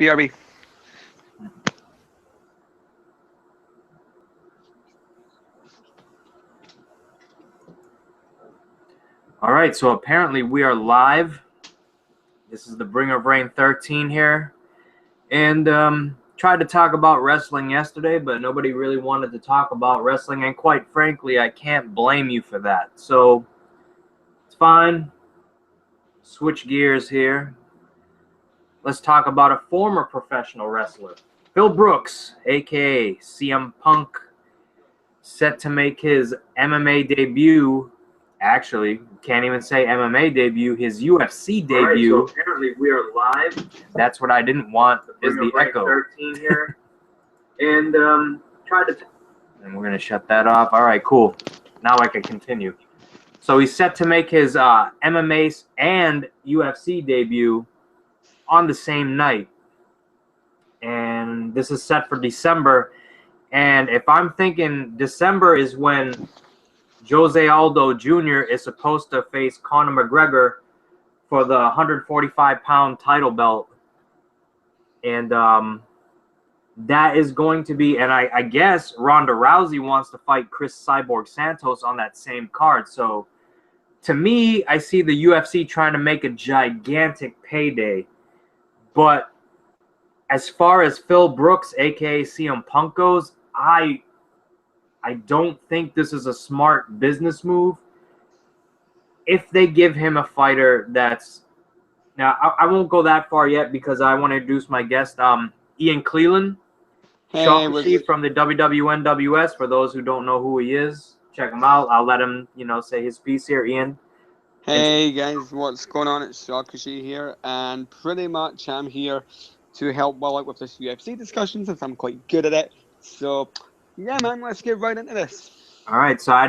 BRB. All right, so apparently we are live. This is the Bringer of Rain 13 here. And tried to talk about wrestling yesterday, but nobody really wanted to talk about wrestling. And quite frankly, I can't blame you for that. So it's fine. Switch gears here. Let's talk about a former professional wrestler. Phil Brooks, a.k.a. CM Punk, set to make his MMA debut. Actually, can't even say MMA debut, his UFC debut. All right, so apparently we are live. That's what I didn't want, is the echo. 13 here. And try to... And we're going to shut that off. All right, cool. Now I can continue. So he's set to make his MMA and UFC debut on the same night. And this is set for December. And if I'm thinking December is when Jose Aldo Jr. is supposed to face Conor McGregor for the 145-pound title belt. And that is going to be, and I guess Ronda Rousey wants to fight Chris Cyborg Santos on that same card. So to me, I see the UFC trying to make a gigantic payday. But as far as Phil Brooks, a.k.a. CM Punk goes, I don't think this is a smart business move. If they give him a fighter that's... Now, I won't go that far yet because I want to introduce my guest, Ian Cleland, Shakushi from the WWNWS. For those who don't know who he is, check him out. I'll let him, say his piece here, Ian. Hey guys, what's going on? It's Shakushi here, and pretty much I'm here to help well out with this UFC discussion since I'm quite good at it. So, yeah, man, let's get right into this. All right, so I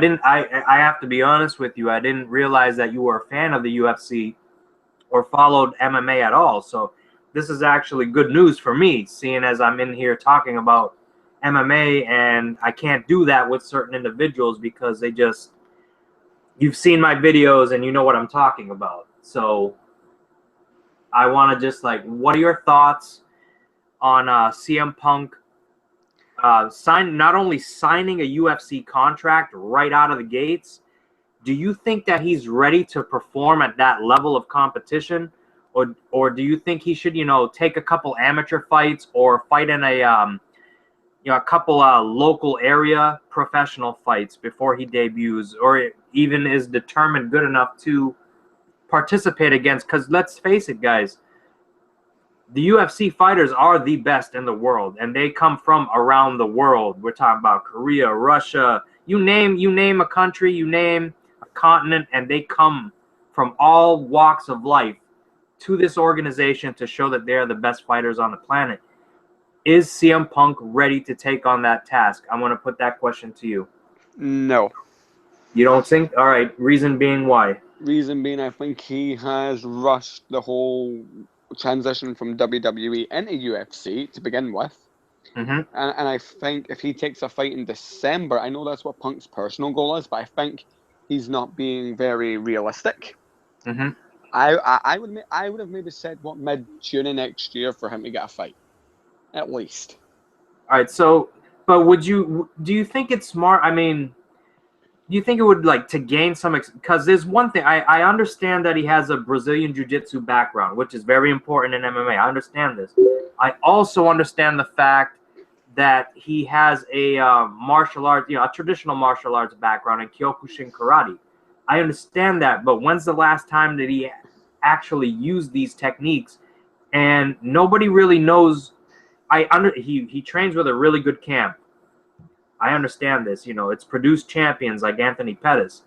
have to be honest with you. I didn't realize that you were a fan of the UFC or followed MMA at all. So this is actually good news for me, seeing as I'm in here talking about MMA, and I can't do that with certain individuals because they just... You've seen my videos and you know what I'm talking about. So I want to just what are your thoughts on CM Punk not only signing a UFC contract right out of the gates? Do you think that he's ready to perform at that level of competition, or do you think he should take a couple amateur fights or fight in a couple local area professional fights before he debuts, or even is determined good enough to participate against? Because let's face it, guys, the UFC fighters are the best in the world, and they come from around the world. We're talking about Korea, Russia, you name a country, you name a continent, and they come from all walks of life to this organization to show that they're the best fighters on the planet. Is CM Punk ready to take on that task? I'm going to put that question to you. No. You don't think? All right. Reason being why? Reason being, I think he has rushed the whole transition from WWE into UFC to begin with. Mm-hmm. And I think if he takes a fight in December, I know that's what Punk's personal goal is, but I think he's not being very realistic. Mm-hmm. I would have maybe said mid-June of next year for him to get a fight. At least. All right. So, but do you think it's smart? I mean, do you think it would to gain some, because there's one thing, I understand that he has a Brazilian Jiu-Jitsu background, which is very important in MMA. I understand this. I also understand the fact that he has a martial arts, a traditional martial arts background in Kyokushin karate. I understand that, but when's the last time that he actually used these techniques? And nobody really knows. He trains with a really good camp. I understand this. It's produced champions like Anthony Pettis.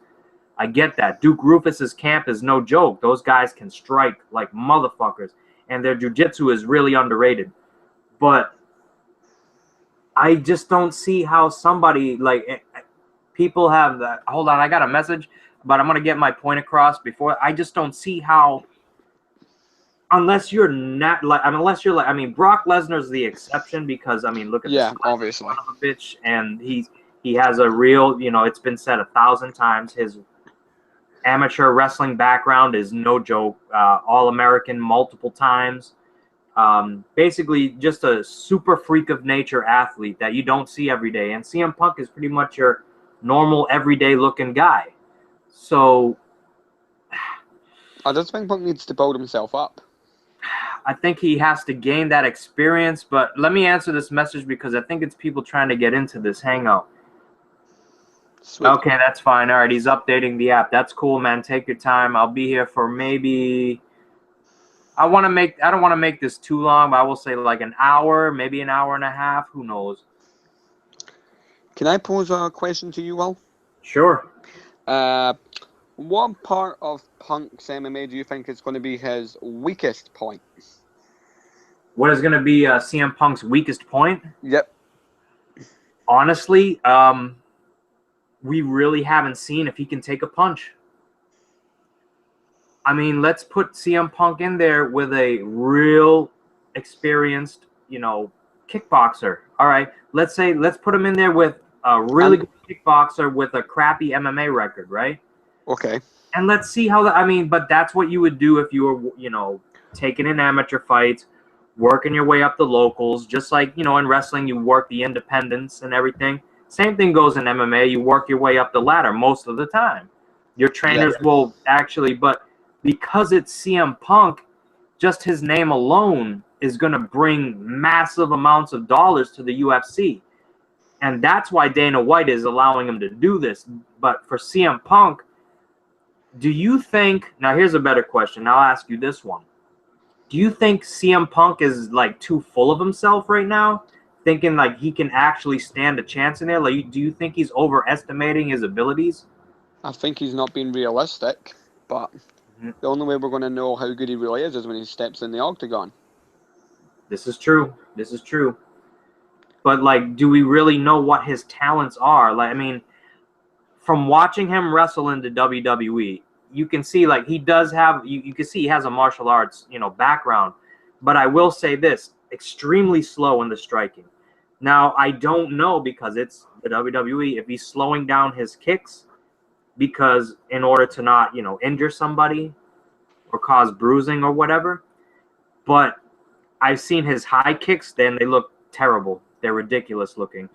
I get that. Duke Rufus's camp is no joke. Those guys can strike like motherfuckers, and their jiu-jitsu is really underrated. But I just don't see how somebody people have that. Hold on, I got a message, but I'm gonna get my point across before. I just don't see how. Unless you're not I mean, Brock Lesnar's the exception because look at this obviously son of a bitch, and he has a real, it's been said 1,000 times, his amateur wrestling background is no joke. All-American multiple times. Basically just a super freak of nature athlete that you don't see every day. And CM Punk is pretty much your normal, everyday looking guy. So I just think Punk needs to build himself up. I think he has to gain that experience. But let me answer this message because I think it's people trying to get into this hangout. Sweet. Okay, that's fine. All right, he's updating the app. That's cool, man. Take your time. I'll be here for maybe. I don't want to make this too long, but I will say like an hour, maybe an hour and a half. Who knows? Can I pose a question to you, Will? Sure. What part of Punk's MMA do you think is going to be his weakest point? What is going to be CM Punk's weakest point? Yep. Honestly, we really haven't seen if he can take a punch. I mean, let's put CM Punk in there with a real experienced, kickboxer. All right, let's put him in there with a really good kickboxer with a crappy MMA record, right? Okay. And let's see how but that's what you would do if you were, taking in amateur fights, working your way up the locals, just like, in wrestling, you work the independents and everything. Same thing goes in MMA. You work your way up the ladder most of the time. Your trainers will actually, but because it's CM Punk, just his name alone is going to bring massive amounts of dollars to the UFC. And that's why Dana White is allowing him to do this. But for CM Punk, do you think, now here's a better question. I'll ask you this one. Do you think CM Punk is like too full of himself right now? Thinking like he can actually stand a chance in there? Like, do you think he's overestimating his abilities? I think he's not being realistic, but the only way we're going to know how good he really is when he steps in the octagon. This is true. This is true. But, like, do we really know what his talents are? Like, I mean, from watching him wrestle in the WWE, you can see, like, he does have, you can see he has a martial arts, background. But I will say this, extremely slow in the striking. Now, I don't know, because it's the WWE, if he's slowing down his kicks because in order to not, injure somebody or cause bruising or whatever. But I've seen his high kicks, then they look terrible. They're ridiculous looking.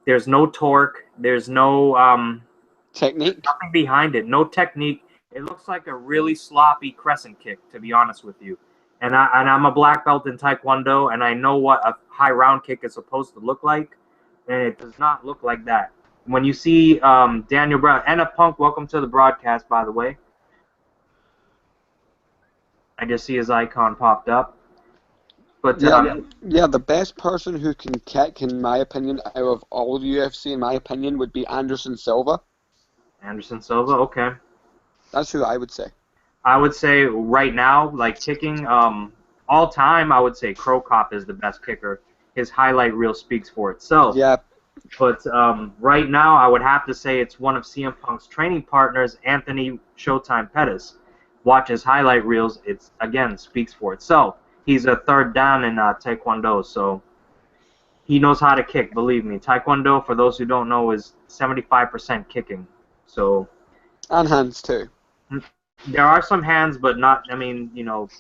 There's no torque. There's no technique. Nothing behind it. No technique. It looks like a really sloppy crescent kick, to be honest with you. And I'm a black belt in Taekwondo, and I know what a high round kick is supposed to look like, and it does not look like that. When you see Daniel Brown and a Punk, welcome to the broadcast, by the way. I just see his icon popped up. But the best person who can kick, in my opinion, out of all the UFC, in my opinion, would be Anderson Silva. Anderson Silva, okay. That's who I would say. I would say right now, like kicking, all time, I would say Crow Cop is the best kicker. His highlight reel speaks for itself. Yeah. But right now, I would have to say it's one of CM Punk's training partners, Anthony Showtime Pettis. Watch his highlight reels. It's, again, speaks for itself. He's a third down in Taekwondo, so he knows how to kick, believe me. Taekwondo, for those who don't know, is 75% kicking. So, and hands, too. There are some hands, but not,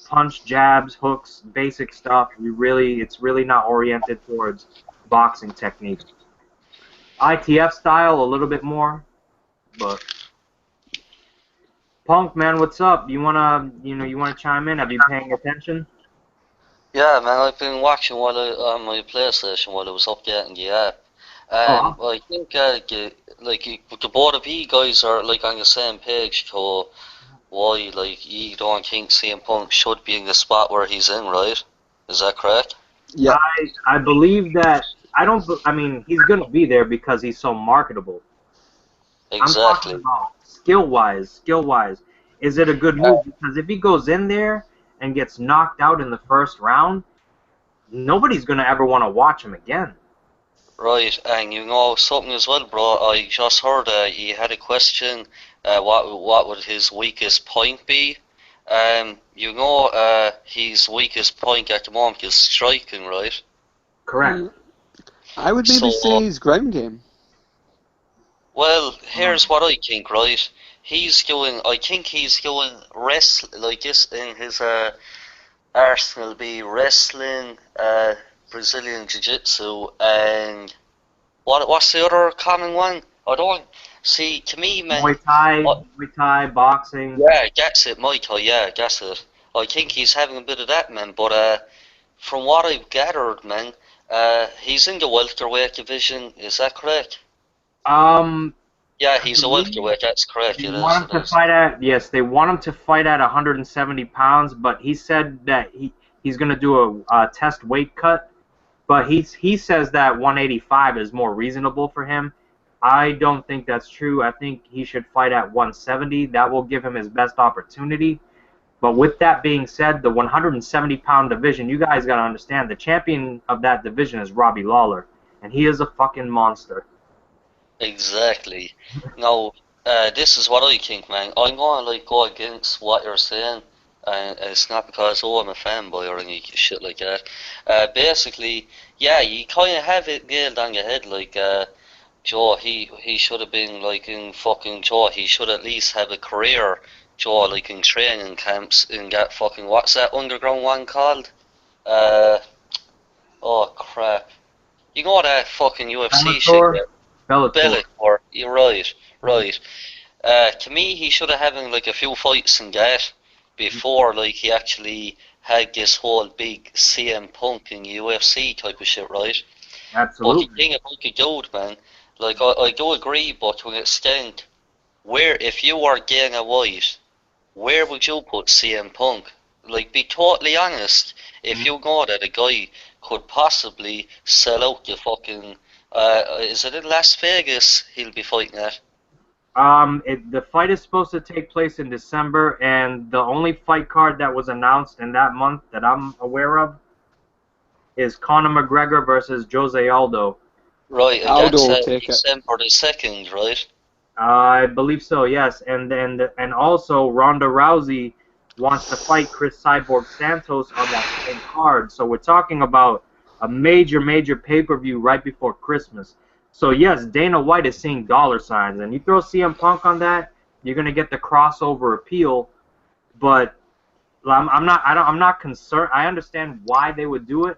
punch, jabs, hooks, basic stuff. It's really not oriented towards boxing technique. ITF style, a little bit more, but... Punk, man, what's up? You wanna chime in? Have you been paying attention? Yeah, man, I've been watching on my PlayStation while I was updating the app. I think the both of you guys are like on the same page to why you don't think CM Punk should be in the spot where he's in, right? Is that correct? Yeah. I believe that he's gonna be there because he's so marketable. Exactly. I'm talking about skill-wise. Is it a good move? Because if he goes in there and gets knocked out in the first round, nobody's going to ever want to watch him again. Right, and something as well, bro, I just heard you had a question, what would his weakest point be? His weakest point at the moment is striking, right? Correct. I would maybe say his ground game. Well, here's what I think, right? I think he's going rest like this in his Arsenal be wrestling, Brazilian Jiu-Jitsu, and what's the other common one? I don't see. To me, man. Muay Thai, boxing. Yeah, that's it, Muay Thai. Yeah, that's it. I think he's having a bit of that, man. But from what I've gathered, man, he's in the welterweight division. Is that correct? Yeah, I he's a believe welterweight. That's correct. they It is. want It him to is. fight at they want him to fight at 170 pounds, but he said that he's going to do a test weight cut. But he says that 185 is more reasonable for him. I don't think that's true. I think he should fight at 170. That will give him his best opportunity. But with that being said, the 170-pound division, you guys got to understand, the champion of that division is Robbie Lawler, and he is a fucking monster. Exactly. Now, this is what I think, man. I'm gonna like go against what you're saying, and it's not because I'm a fanboy or any shit like that. Basically, yeah, you kind of have it nailed on your head. Like, Joe, he should have been like in fucking Joe. He should at least have a career, Joe, like in training camps in that fucking what's that underground one called? Uh, oh crap. You know that fucking UFC shit. Bellator? Bellator. Bellator, you're right, right. To me, he should have having like a few fights in that before like he actually had this whole big CM Punk in UFC type of shit, right? But the Absolutely. thing about the dude, man, like I do agree, but to an extent, where if you were Dana White, where would you put CM Punk? Like, be totally honest, if you know that a guy could possibly sell out the fucking, is it in Las Vegas he'll be fighting at? The fight is supposed to take place in December, and the only fight card that was announced in that month that I'm aware of is Conor McGregor versus Jose Aldo. Right, and Aldo that's will take it. December the 2nd, right? I believe so, yes. And also Ronda Rousey wants to fight Chris Cyborg Santos on that same card. So we're talking about a major pay-per-view right before Christmas. So yes, Dana White is seeing dollar signs, and you throw CM Punk on that, you're gonna get the crossover appeal. But I'm not concerned. I understand why they would do it.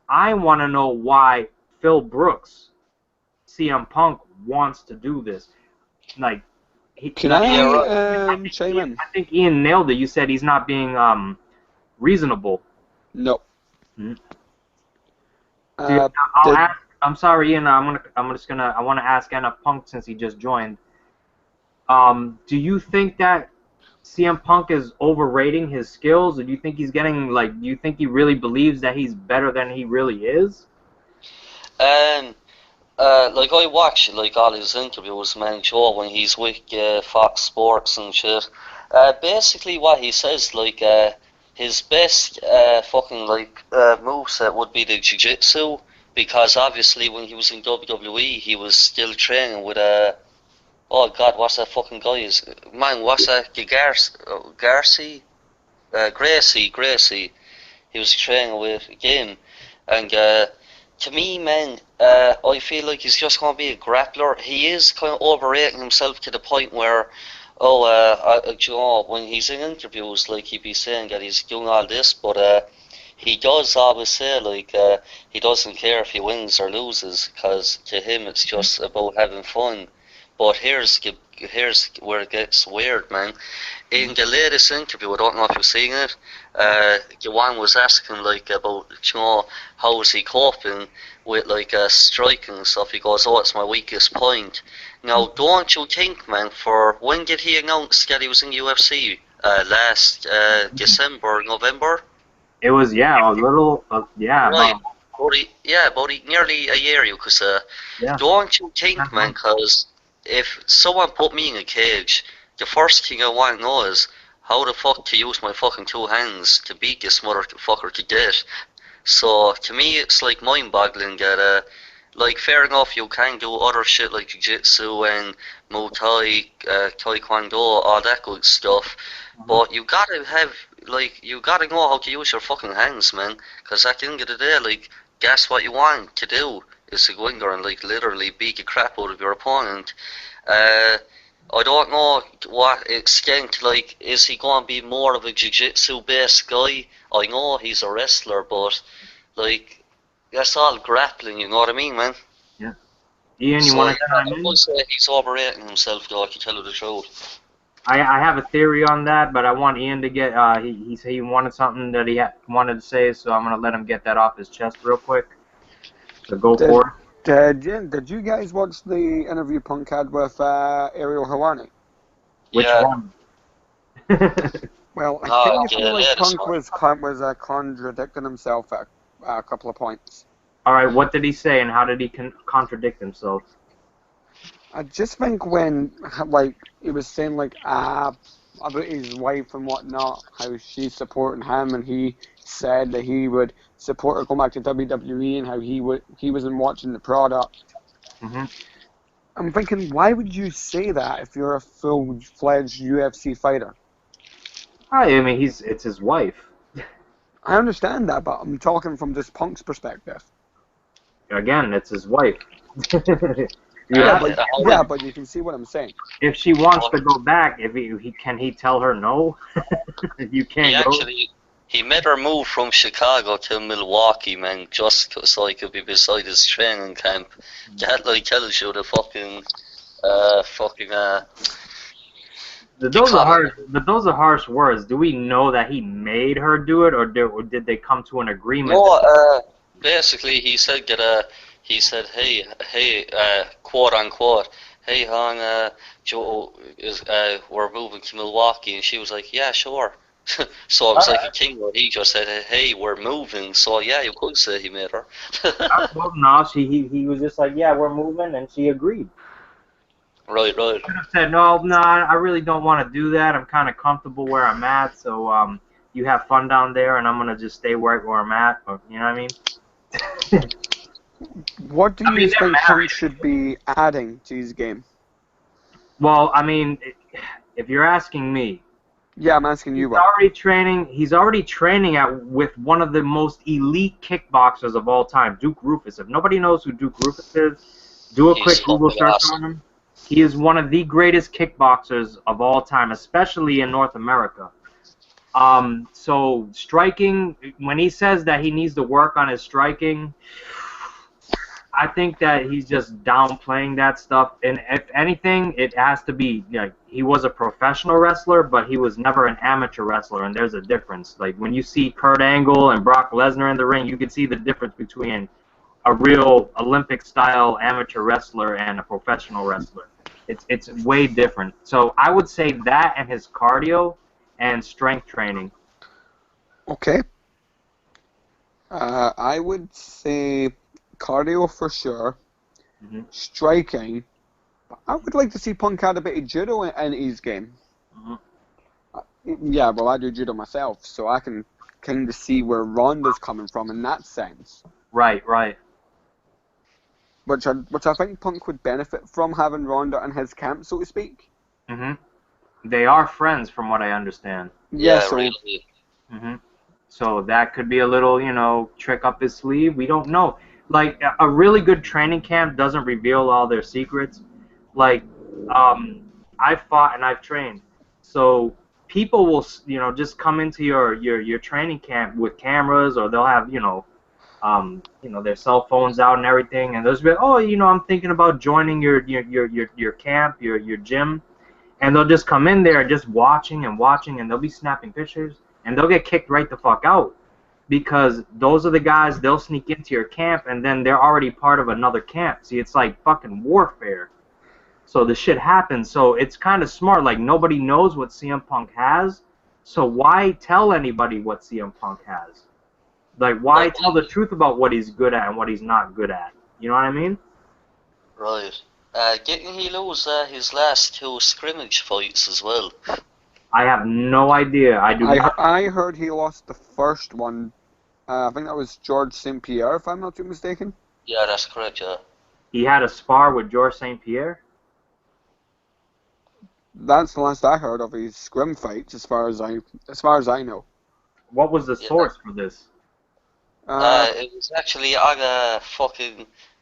I want to know why Phil Brooks, CM Punk, wants to do this. Like, Can Yeah, right. I chime in? I think Ian nailed it. You said he's not being reasonable. No. Hmm. Uh, I'll did, ask. I'm sorry, Ian. I want to ask NF Punk since he just joined. Do you think that CM Punk is overrating his skills, or do you think he's getting like? Do you think he really believes that he's better than he really is? Um, like I watch like all his interviews, man, Joe, when he's with Fox Sports and shit. Basically, what he says, like, his best fucking like moveset would be the jiu-jitsu, because obviously when he was in WWE, he was still training with oh God, what's that fucking guy? Man, what's that? Garci, Gracie. He was training with again, and to me, man, I feel like he's just gonna be a grappler. He is kind of overrating himself to the point where, oh, you know, when he's in interviews, like he'd be saying that he's doing all this, but he does always say like he doesn't care if he wins or loses, because to him it's just about having fun. But here's where it gets weird, man. In the latest interview, I don't know if you've seen it. Joanne was asking like about, you know, how is he coping with like striking and stuff. He goes, "Oh, it's my weakest point." Now, don't you think, man? For when did he announce that he was in UFC? Last December, November. It was a little Right. about About nearly a year, you could say. yeah. Don't you think, man? Because if someone put me in a cage, the first thing I want to know is how the fuck to use my fucking two hands to beat this motherfucker to death. So to me, it's like mind-boggling that, like, fair enough, you can do other shit like jiu-jitsu and Muay Thai, Taekwondo, all that good stuff, but you gotta have, like, you gotta know how to use your fucking hands, man. Because at the end of the day, like, that's what you want to do, is to go in there and, like, literally beat the crap out of your opponent. Uh, I don't know what extent, like, is he going to be more of a jiu-jitsu based guy? I know he's a wrestler, but, like, that's all grappling, you know what I mean, man? Yeah. Ian, you So, want yeah, to chime I in? would say he's overrating himself, though, to tell you the truth. I have a theory on that, but I want Ian to get. He said he wanted something that he wanted to say, so I'm gonna let him get that off his chest real quick. So go Did for did you guys watch the interview Punk had with Ariel Helwani? it. Which Yeah. one? Well, I No, kind of the feel like latest Punk one. was contradicting himself at a couple of points. All right, what did he say, and how did he contradict himself? I just think when, like, he was saying, like, about his wife and whatnot, how she's supporting him, and he said that he would support her going back to WWE, and how he wasn't watching the product. Hmm. I'm thinking, why would you say that if you're a full-fledged UFC fighter? I mean, it's his wife. I understand that, but I'm talking from just Punk's perspective. Again, it's his wife. You Yeah, have but to. you can see what I'm saying. If she wants to go back, if he can he tell her no? You He can't go. actually, he made her move from Chicago to Milwaukee, man, just so he could be beside his training camp. That, like, tells you the the Those are comment. harsh. But those are harsh words. Do we know that he made her do it, or did they come to an agreement? No, basically he said he said, hey, quote unquote, hey hon, Joe we're moving to Milwaukee, and she was like, yeah, sure. So it was like a king where he just said, hey, we're moving. So yeah, you could say he made her. Well, no, he was just like, yeah, we're moving, and she agreed. Right, right. Could have said, no, I really don't want to do that. I'm kind of comfortable where I'm at, so you have fun down there, and I'm gonna just stay where I'm at. Or, you know what I mean? What do I you mean, they're think Punk married. should be adding to his game? Well, I mean, if you're asking me, Yeah, I'm asking you, he's bro. already training. He's already training with one of the most elite kickboxers of all time, Duke Rufus. If nobody knows who Duke Rufus is, do a He's quick Google fucking search awesome. on him. He is one of the greatest kickboxers of all time, especially in North America. So striking, when he says that he needs to work on his striking, I think that he's just downplaying that stuff. And if anything, it has to be, like, he was a professional wrestler, but he was never an amateur wrestler, and there's a difference. Like, when you see Kurt Angle and Brock Lesnar in the ring, you can see the difference between a real Olympic-style amateur wrestler and a professional wrestler. It's way different. So I would say that, and his cardio and strength training. Okay. I would say cardio for sure. Mm-hmm. Striking. I would like to see Punk add a bit of judo in his game. Yeah, well, I do judo myself, so I can kind of see where Ronda's coming from in that sense. Right, right. Which I think Punk would benefit from having Ronda in his camp, so to speak. Mm-hmm. They are friends, from what I understand. Yeah, Yeah, so really. Mm-hmm. So that could be a little, trick up his sleeve. We don't know. Like, a really good training camp doesn't reveal all their secrets. Like, I've fought and I've trained. So people will, just come into your training camp with cameras, or they'll have, their cell phones out and everything, and they'll just be, oh, I'm thinking about joining your camp, your gym. And they'll just come in there just watching and watching, and they'll be snapping pictures, and they'll get kicked right the fuck out, because those are the guys, they'll sneak into your camp, and then they're already part of another camp. See, it's like fucking warfare. So the shit happens. So it's kind of smart. Like, nobody knows what CM Punk has, so why tell anybody what CM Punk has? Like, why Like, tell the truth about what he's good at and what he's not good at? You know what I mean? right. Didn't he lose his last two scrimmage fights as well? I have no idea. I do not. I heard he lost the first one. I think that was George St. Pierre, if I'm not too mistaken. Yeah, that's correct, yeah. He had a spar with George St. Pierre. That's the last I heard of his scrim fights, as far as I know. What was the Yeah. source for this? It was actually on a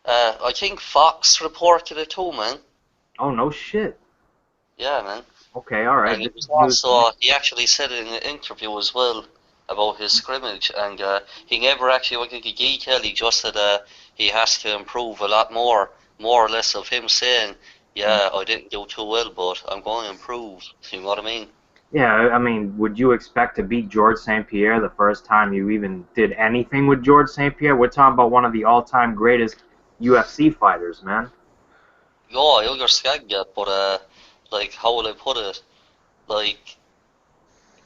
I think Fox reported it too, man. Oh, no shit. Yeah, man. Okay, all right. And This it was is news to me. also, he actually said it in an interview as well about his scrimmage, and he never actually went into detail. He just said he has to improve a lot more or less of him saying, yeah, I didn't do too well, but I'm going to improve. You know what I mean? Yeah, I mean, would you expect to beat George St. Pierre the first time you even did anything with George St. Pierre? We're talking about one of the all-time greatest UFC fighters, man. Yeah, I understand that, but like, how will I put it? Like,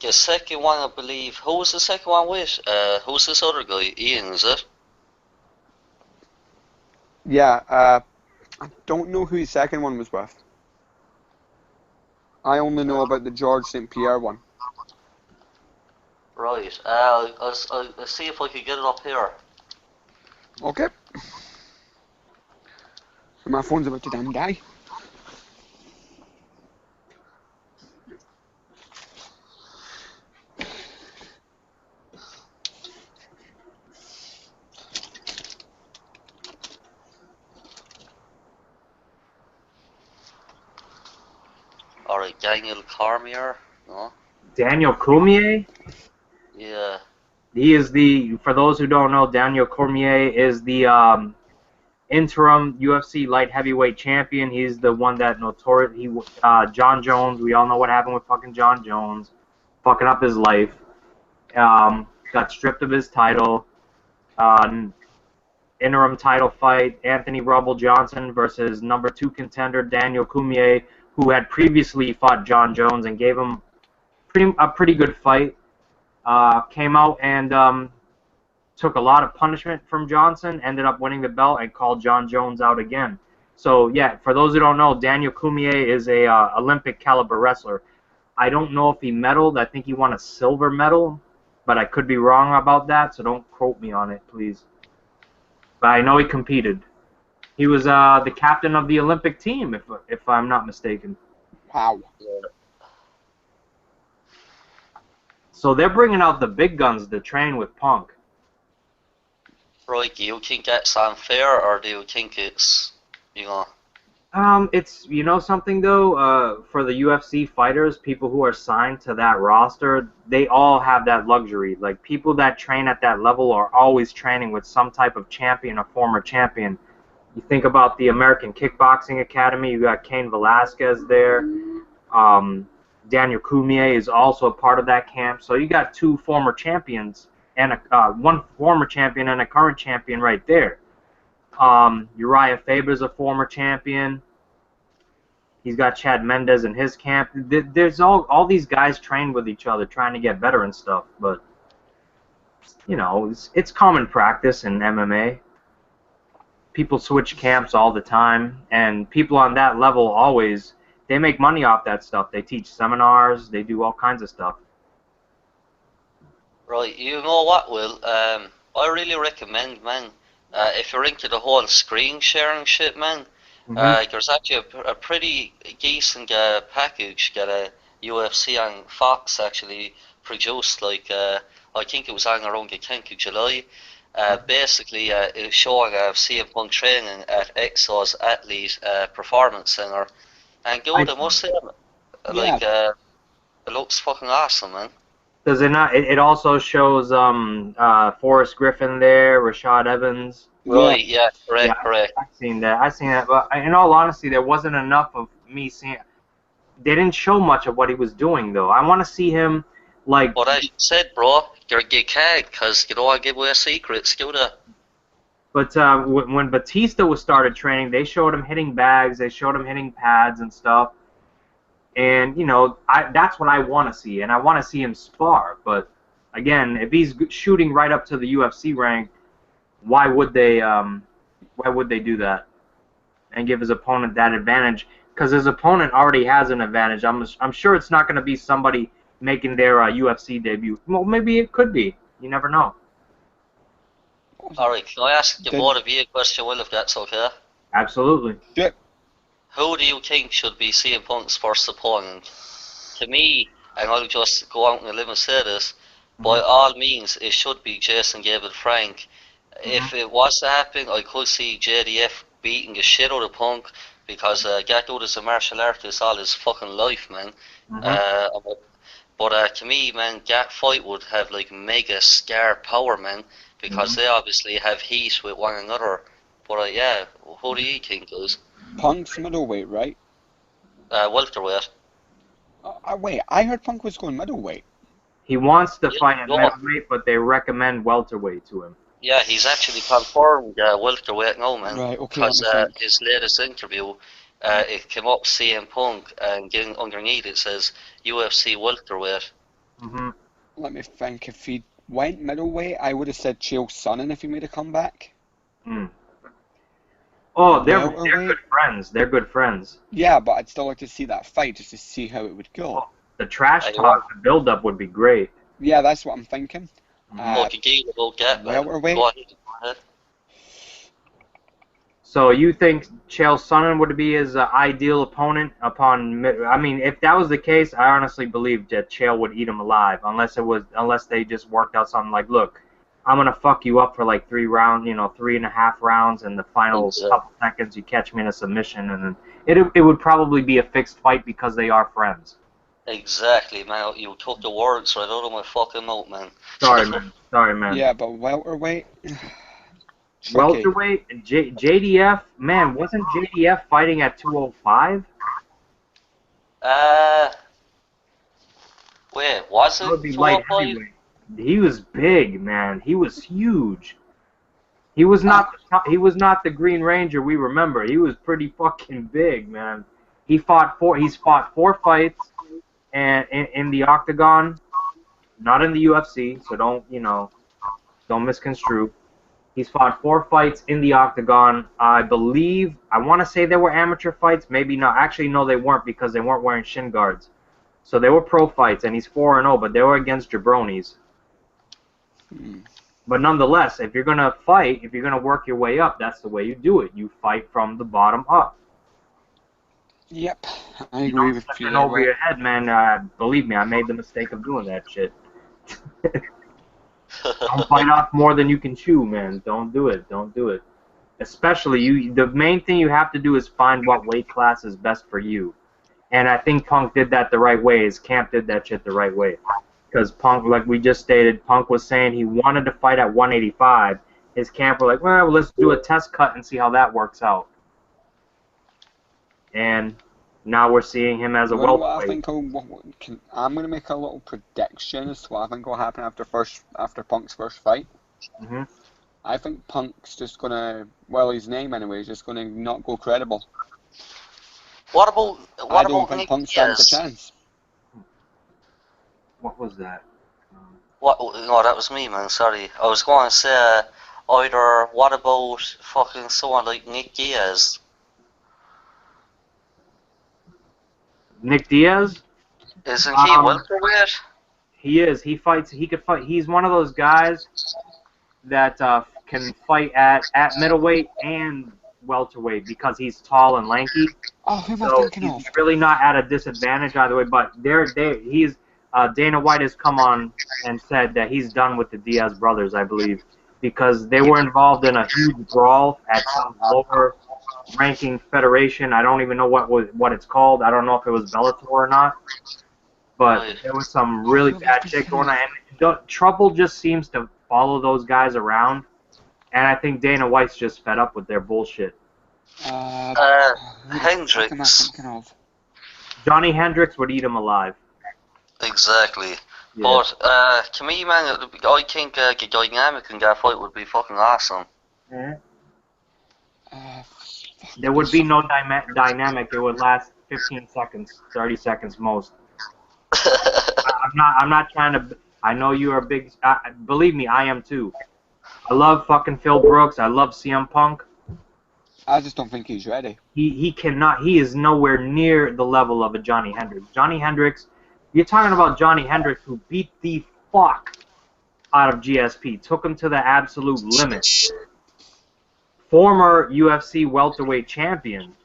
the second one, I believe, who was the second one with? Who's this other guy? Ian, is it? Yeah, I don't know who the second one was with. I only know about the George St. Pierre one. Right. I'll see if I can get it up here. Okay. My phone's about to damn die. Alright, Daniel Cormier. No? Daniel Cormier? Yeah. He is for those who don't know, Daniel Cormier is the interim UFC light heavyweight champion. He's the one that John Jones, we all know what happened with fucking John Jones, fucking up his life. Got stripped of his title. Interim title fight, Anthony Rumble Johnson versus number 2 contender Daniel Cormier, who had previously fought John Jones and gave him a pretty good fight. Came out and took a lot of punishment from Johnson, ended up winning the belt, and called John Jones out again. So yeah, for those who don't know, Daniel Cormier is a Olympic caliber wrestler. I don't know if he medaled. I think he won a silver medal, but I could be wrong about that, so don't quote me on it, please. But I know he competed. He was the captain of the Olympic team, if I'm not mistaken. Wow. Yeah. So they're bringing out the big guns to train with Punk. Right, do you think that's unfair, or do you think it's, you know... It's something though. For the UFC fighters, people who are signed to that roster, they all have that luxury. Like people that train at that level are always training with some type of champion or former champion. You think about the American Kickboxing Academy. You got Cain Velasquez there. Daniel Cormier is also a part of that camp. So you got 2 former champions and one former champion and a current champion right there. Uriah Faber's a former champion. He's got Chad Mendes in his camp. There's all these guys train with each other, trying to get better and stuff. But it's common practice in MMA. People switch camps all the time, and people on that level they make money off that stuff. They teach seminars. They do all kinds of stuff. Right, you know what, Will? I really recommend, man, if you're into the whole screen sharing shit, man, there's actually a pretty decent package that UFC and Fox actually produced, like, I think it was on around the 10th of July. Basically, it's showing CM Punk training at Exo's Athlete Performance Center. And good, I must say, like, it looks fucking awesome, man. Does it not? It also shows Forrest Griffin there, Rashad Evans. Right, yeah, correct. I've seen that. But in all honesty, there wasn't enough of me seeing. They didn't show much of what he was doing, though. I want to see him, like. But as you said, bro, you can't, because you don't want to give away secrets, do that. But when Batista started training, they showed him hitting bags, they showed him hitting pads and stuff. And, that's what I want to see. And I want to see him spar. But, again, if he's shooting right up to the UFC rank, why would they do that and give his opponent that advantage? Because his opponent already has an advantage. I'm sure it's not going to be somebody making their UFC debut. Well, maybe it could be. You never know. All right, can I ask you both of you a question, Will, if that's okay? Absolutely. Yeah. Who do you think should be CM Punk's first opponent? To me, and I'll just go out on a limb and say this, by all means, it should be Jason David Frank. If it was to happen, I could see JDF beating the shit out of Punk, because Gecko is a martial artist all his fucking life, man. Mhm. But to me, man, that fight would have like mega scar power, man, because Mhm. they obviously have heat with one another. But yeah, who do you think is Punk's middleweight, right? welterweight? Wait, I heard Punk was going middleweight. He wants to Yeah, fight at no, middleweight, but they recommend welterweight to him. yeah, he's actually confirmed welterweight now, man. Right, okay, let Because me think. his latest interview, it came up CM Punk, and getting underneath it says UFC welterweight. Mhm. Let me think. If he went middleweight, I would have said Chael Sonnen if he made a comeback. Mm. Oh, they're good Welterweight? friends. They're good friends. Yeah, but I'd still like to see that fight just to see how it would go. Oh, the trash I want. talk, the build up would be great. Yeah, that's what I'm thinking. Mhm. Oh, Uh, if you get about that, man. welterweight? Go ahead. Go ahead. So you think Chael Sonnen would be his ideal opponent upon? I mean, if that was the case, I honestly believe that Chael would eat him alive, unless they just worked out something like, look, I'm gonna fuck you up for like 3 rounds, 3.5 rounds, and the final Exactly. couple seconds you catch me in a submission, and then it would probably be a fixed fight because they are friends. Exactly, man. You took the words right out of my fucking mouth, man. Sorry, man. Sorry, man. Yeah, but welterweight? Tricky. Welterweight, JDF, man, wasn't JDF fighting at 205? uh, Wait, was That it would be light 205? heavyweight. He was big, man. He was huge. He was Uh, not the Green Ranger we remember. He was pretty fucking big, man. He's fought 4 fights and in the octagon, not in the UFC, so don't misconstrue. He's fought 4 fights in the octagon. I believe, I want to say they were amateur fights, maybe not. Actually, no, they weren't because they weren't wearing shin guards. So they were pro fights, and he's 4-0, but they were against jabronis. hmm. But nonetheless, if you're gonna fight, if you're gonna work your way up, that's the way you do it. You fight from the bottom up. Yep, I You agree don't with step you in there, over Will. your head, man. Believe me, I made the mistake of doing that shit. Don't bite off more than you can chew, man. Don't do it. Don't do it. Especially you. The main thing you have to do is find what weight class is best for you. And I think Punk did that the right way. His camp did that shit the right way. Because Punk, like we just stated, Punk was saying he wanted to fight at 185. His camp were like, well, let's do a test cut and see how that works out. And now we're seeing him as a You know what I welterweight. think? I'm gonna make a little prediction as to what I think will happen after Punk's first fight. Hmm. I think Punk's just gonna, well, his name anyway, is just gonna not go credible. What about I what don't about think Nick Punk stands a Diaz? chance. What was that? What? No, that was me, man. Sorry. I was going to say either. What about fucking someone like Nick Diaz? Nick Diaz? Isn't he Um, welterweight? he is. He fights. He could fight. He's one of those guys that can fight at middleweight and welterweight because he's tall and lanky. Oh, who am I So thinking he's of? really not at a disadvantage either way. But Dana White has come on and said that he's done with the Diaz brothers, I believe, because they were involved in a huge brawl at some lower ranking federation. I don't even know what it's called. I don't know if it was Bellator or not. But Right. there was some Oh, really who am I bad shit thinking going on, of? and trouble just seems to follow those guys around. And I think Dana White's just fed up with their bullshit. Uh, Uh, who the fuck am I Hendricks. thinking of? Johnny Hendricks would eat him alive. Exactly. Yeah. But to me, man, I think the dynamic in that fight would be fucking awesome. Mhm. Fuck, There would there's be some. no dynamic. It would last 15 seconds, 30 seconds most. I'm not trying to. I know you are big. Believe me, I am too. I love fucking Phil Brooks. I love CM Punk. I just don't think he's ready. He cannot. He is nowhere near the level of a Johnny Hendricks. Johnny Hendricks. You're talking about Johnny Hendricks, who beat the fuck out of GSP, took him to the absolute limit. Former UFC welterweight champion,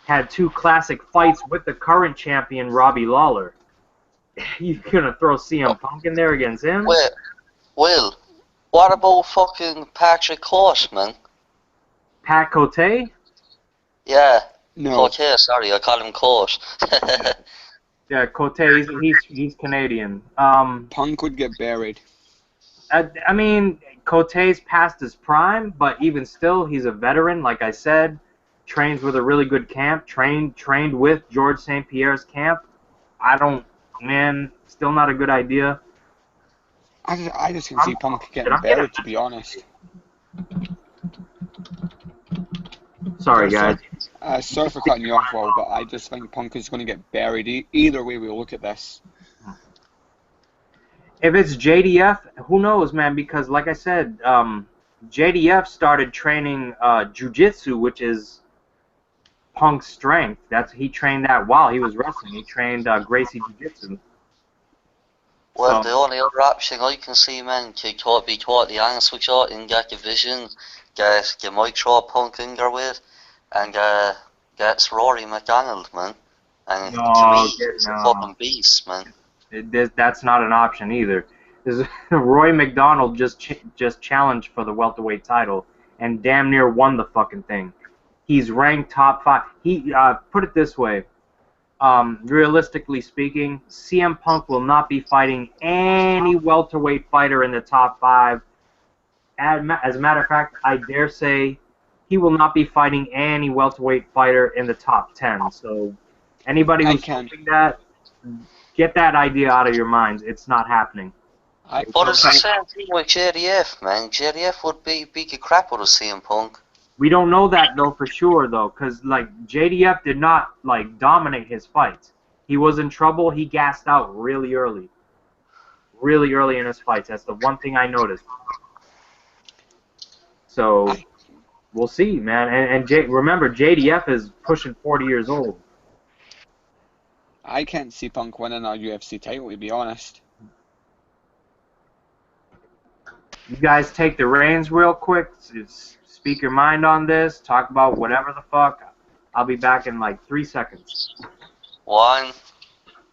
had 2 classic fights with the current champion Robbie Lawler. You gonna throw CM Punk in there against him? Wait, Will, what about fucking Patrick Court, man? Pat Cote? Yeah. No, Cote, sorry, I call him Cote. Yeah, Cote, he's Canadian. Punk would get buried. I mean, Cote's past his prime, but even still, he's a veteran. Like I said, trains with a really good camp. Trained with George St. Pierre's camp. I don't, man, still not a good idea. I just can see Punk Did getting I get it? buried, to be honest. Sorry, guys. Sorry for cutting you off, Will, but I just think Punk is going to get buried. Either way we look at this. If it's JDF, who knows, man? Because like I said, JDF started training jujitsu, which is Punk's strength. He trained that while he was wrestling. He trained Gracie Jiu-Jitsu. Well, So, the only other option I can see, man, to be totally honest with you, in that division, get Mike throw Punk in there with, and gets Rory McDonald, man. And to me, he's a fucking beast, man. that's not an option either. Roy McDonald just challenged for the welterweight title and damn near won the fucking thing. He's ranked top 5. He put it this way. Realistically speaking, CM Punk will not be fighting any welterweight fighter in the top 5. As a matter of fact, I dare say he will not be fighting any welterweight fighter in the top 10. So anybody who's hoping that, get that idea out of your minds. It's not happening. But it's the same thing with JDF, man. JDF would beat the crap out of CM Punk. We don't know that though for sure though, because like JDF did not like dominate his fights. He was in trouble. He gassed out really early in his fights. That's the one thing I noticed. So we'll see, man. And remember, JDF is pushing 40 years old. I can't see Punk winning a UFC title, to be honest. You guys take the reins real quick. Speak your mind on this. Talk about whatever the fuck. I'll be back in like 3 seconds. 1,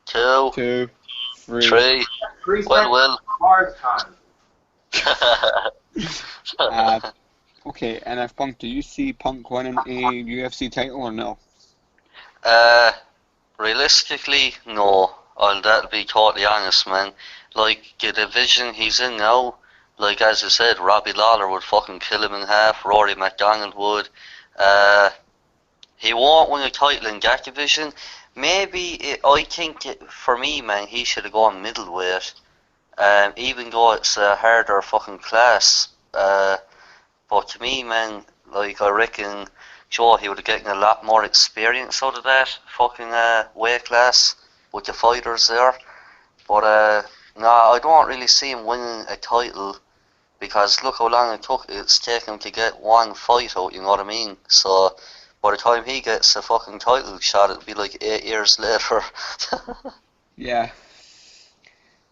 2, 2, 3. 3. 3 seconds. Well. Hard time. Okay, and if Punk, do you see Punk winning a UFC title or no? Realistically, no. That'll be totally honest, man. Like, the division he's in now, like as I said, Robbie Lawler would fucking kill him in half, Rory McDonald would. He won't win a title in that division. Maybe, I think, for me, man, he should have gone middleweight. Even though it's a harder fucking class. But to me, man, like, I reckon, sure, he would have gotten a lot more experience out of that fucking weight class with the fighters there. But, no, I don't really see him winning a title because look how long it's taken him to get one fight out, you know what I mean? So, by the time he gets a fucking title shot, it'll be like 8 years later. Yeah.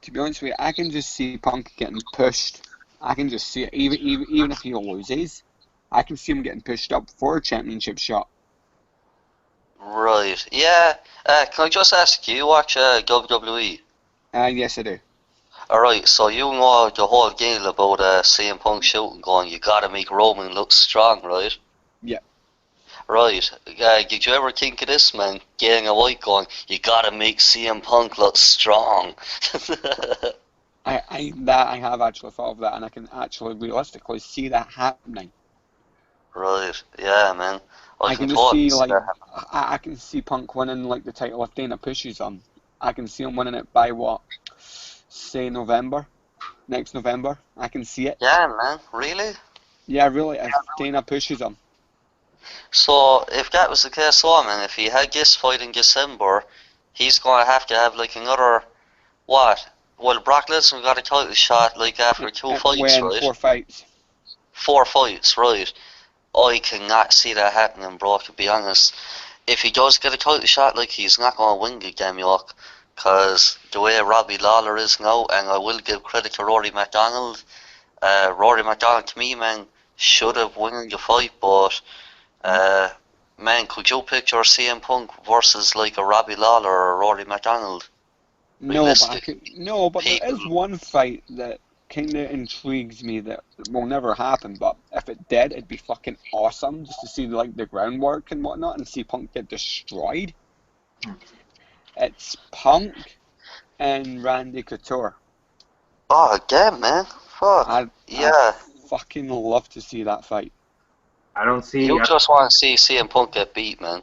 To be honest with you, I can just see Punk getting pushed. I can just see it, even if he loses, I can see him getting pushed up for a championship shot. Right, yeah. Can I just ask, you watch WWE? Yes, I do. Alright, so you know the whole deal about CM Punk shooting going, you gotta make Roman look strong, right? Yeah. Right. Did you ever think of this, man? Getting a white going, you gotta make CM Punk look strong. I have actually thought of that, and I can actually realistically see that happening. Right, yeah, man. I can just see, like, I can see Punk winning, like, the title if Dana pushes him. I can see him winning it by, what, say November? Next November? I can see it. Yeah, man, really? Yeah, really, if Dana pushes him. So, if that was the case, man, if he had this fight in December, he's gonna have to have, like, another, what? Well, Brock Lesnar got a title shot, like, after 2 fights, right? 4 fights. 4 fights, right. I cannot see that happening, bro, to be honest. If he does get a title shot, like, he's not going to win the damn York. Because the way Robbie Lawler is now, and I will give credit to Rory McDonald. Rory McDonald, to me, man, should have won the fight, but, man, could you picture CM Punk versus, like, a Robbie Lawler or a Rory McDonald? No, but there is one fight that kind of intrigues me that it will never happen, but if it did, it'd be fucking awesome just to see like the groundwork and whatnot and see Punk get destroyed. It's Punk and Randy Couture. Oh, again, man. Fuck. I'd fucking love to see that fight. I don't see. You just want to see CM Punk get beat, man.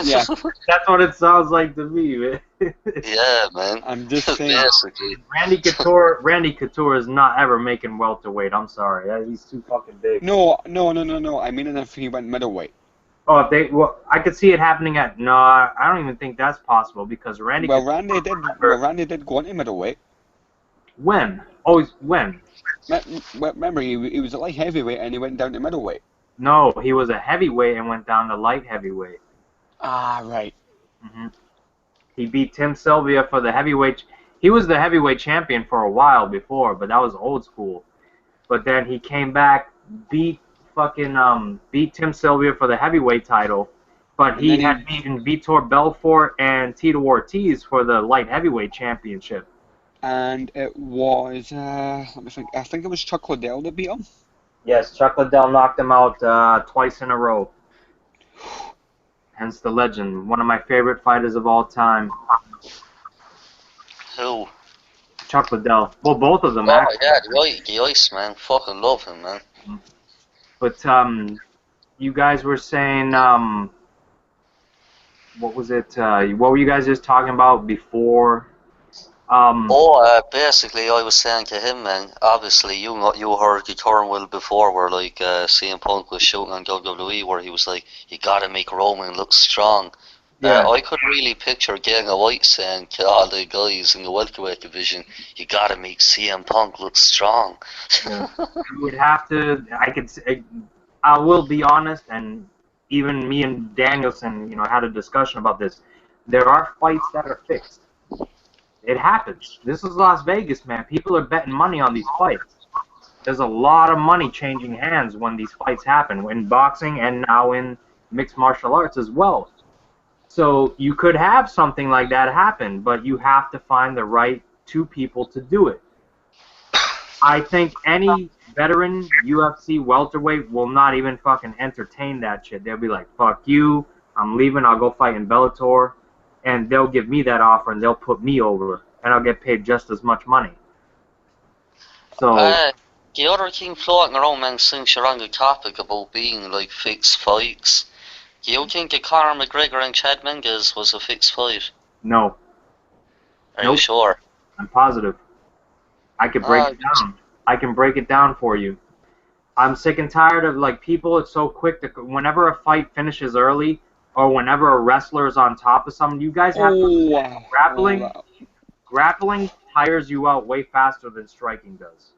Yeah. That's what it sounds like to me, man. Yeah, man. I'm just saying. Basically. Randy Couture is not ever making welterweight. I'm sorry, he's too fucking big. No. I mean, if he went middleweight. Oh, I could see it happening at. No, I don't even think that's possible because Randy. Randy did go into middleweight. When? Always when? Remember, he was at light heavyweight and he went down to middleweight. No, he was a heavyweight and went down to light heavyweight. Ah, right. Mm-hmm. He beat Tim Sylvia for the heavyweight. He was the heavyweight champion for a while before, but that was old school. But then he came back, beat Tim Sylvia for the heavyweight title. But he had beaten Vitor Belfort and Tito Ortiz for the light heavyweight championship. And it was, let me think. I think it was Chuck Liddell that beat him. Yes, Chuck Liddell knocked him out twice in a row. Hence the legend. One of my favorite fighters of all time. Who? Chuck Liddell. Well, both of them, Oh, actually. yeah, the Ice, man. Fucking love him, man. But, you guys were saying, what was it? What were you guys just talking about before? Basically, I was saying to him, man, obviously, you heard the turmoil before where, like, CM Punk was shooting on WWE where he was like, you gotta make Roman look strong. Yeah. I could really picture Dana White saying to all the guys in the welterweight division, you gotta make CM Punk look strong. Yeah. You would have to, I will be honest, and even me and Danielson, had a discussion about this. There are fights that are fixed. It happens. This is Las Vegas, man. People are betting money on these fights. There's a lot of money changing hands when these fights happen, in boxing and now in mixed martial arts as well. So you could have something like that happen, but you have to find the right two people to do it. I think any veteran UFC welterweight will not even fucking entertain that shit. They'll be like, fuck you, I'm leaving, I'll go fight in Bellator. And they'll give me that offer, and they'll put me over, and I'll get paid just as much money. So the other thing floating around, man, since you're on the topic about being like fixed fights, do you think that Conor McGregor and Chad Mendes was a fixed fight? No. Are you sure? I'm positive. I can break it down. I can break it down for you. I'm sick and tired of like people. It's so quick to whenever a fight finishes early. Or whenever a wrestler is on top of someone, you guys have to grappling tires you out way faster than striking does.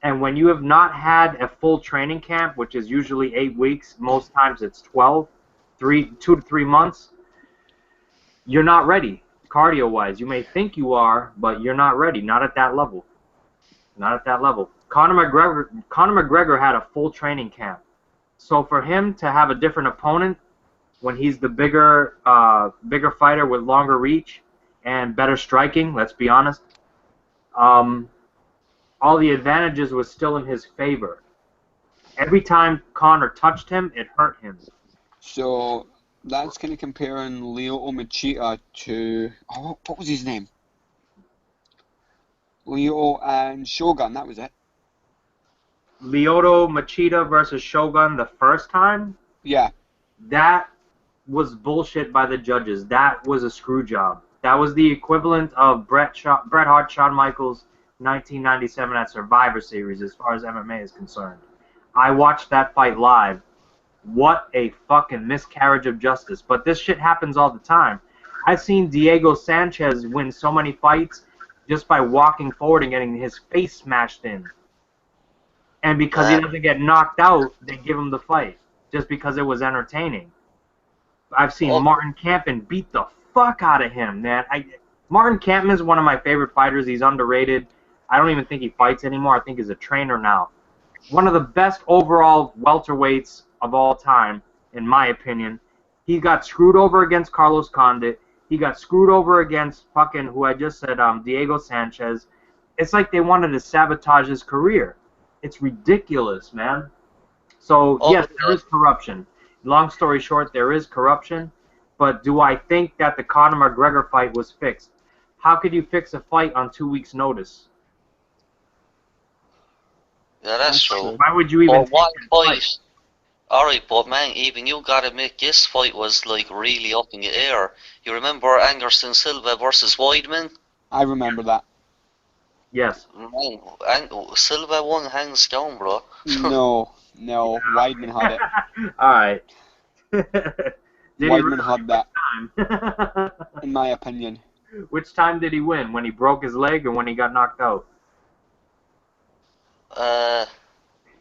And when you have not had a full training camp, which is usually 8 weeks, most times it's 12, 2 to 3 months, you're not ready, cardio-wise. You may think you are, but you're not ready, not at that level. Not at that level. Conor McGregor had a full training camp. So for him to have a different opponent, when he's the bigger fighter with longer reach and better striking, let's be honest, all the advantages was still in his favor. Every time Conor touched him, it hurt him. So that's kind of comparing Lyoto Machida to, what was his name? Lyoto and Shogun, that was it. Lyoto Machida versus Shogun the first time? Yeah. That was bullshit by the judges. That was a screw job. That was the equivalent of Bret Hart, Shawn Michaels, 1997 at Survivor Series as far as MMA is concerned. I watched that fight live. What a fucking miscarriage of justice. But this shit happens all the time. I've seen Diego Sanchez win so many fights just by walking forward and getting his face smashed in. And because he doesn't get knocked out, they give him the fight. Just because it was entertaining. I've seen Martin Kampmann beat the fuck out of him, man. Martin Kampmann is one of my favorite fighters. He's underrated. I don't even think he fights anymore. I think he's a trainer now. One of the best overall welterweights of all time, in my opinion. He got screwed over against Carlos Condit. He got screwed over against fucking, who I just said, Diego Sanchez. it's like they wanted to sabotage his career. It's ridiculous, man. So Oh, yes, there is corruption. Long story short, there is corruption. But do I think that the Conor McGregor fight was fixed? How could you fix a fight on 2 weeks' notice? yeah, that's true. true. Why would you even But take one that fight? fight. Alright, but man, even you gotta admit this fight was like really up in the air. You remember Anderson Silva versus Weidman? I remember that. Yes. Man, Silva won hands down, bro. No, Weidman had it. All right. Did he Weidman really? had that, Time? in my opinion. Which time did he win? When he broke his leg or when he got knocked out?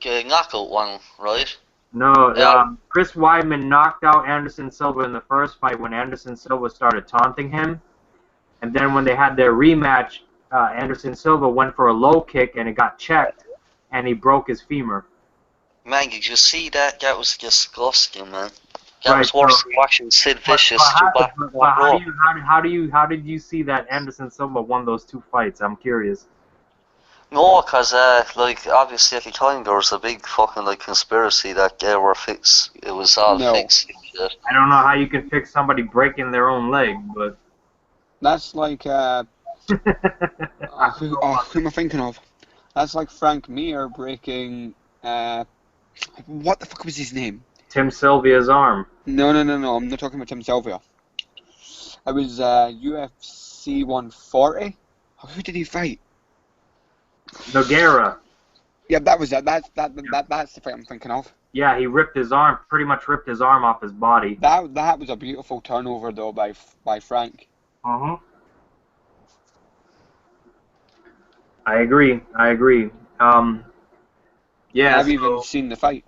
Knockout one, right? No, Yeah, Chris Weidman knocked out Anderson Silva in the first fight when Anderson Silva started taunting him. And then when they had their rematch, Anderson Silva went for a low kick and it got checked, and he broke his femur. man, did you see that? That was disgusting, man. That Right, was worse than watching Sid But, Vicious but, do how, back but, that but row. how did you see that Anderson Silva won those 2 fights? I'm curious. No, cause like obviously at the time there was a big fucking like conspiracy that they were fixed. It was all No. fixed and shit. I don't know how you can fix somebody breaking their own leg, but That's like who am I thinking of? That's like Frank Mir breaking what the fuck was his name? Tim Sylvia's arm. No, I'm not talking about Tim Sylvia. It was UFC 140. Who did he fight? Nogueira. Yeah, that was it. That's the fight I'm thinking of. Yeah, he ripped his arm, pretty much ripped his arm off his body. That was a beautiful turnover though by Frank. Uh-huh. I agree. Yeah, I've even seen the fight.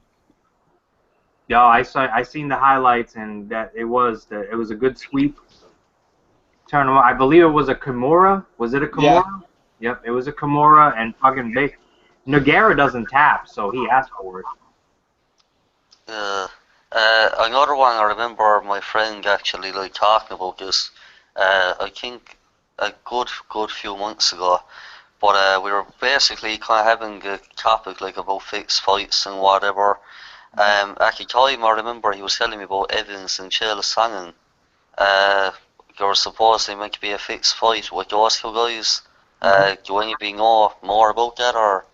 yeah, I seen the highlights and that it was a good sweep. Tournament. I believe it was a Kimura. Was it a Kimura? Yeah. Yep, it was a Kimura, and fucking Nogueira doesn't tap, so he asked for it. Another one I remember my friend actually like talking about this. I think a good few months ago. But we were basically kind of having a topic like about fixed fights and whatever. At the time, I remember he was telling me about Evans and Chael Sonnen. There was supposedly meant to be a fixed fight with those two guys. Do anybody know more about that, or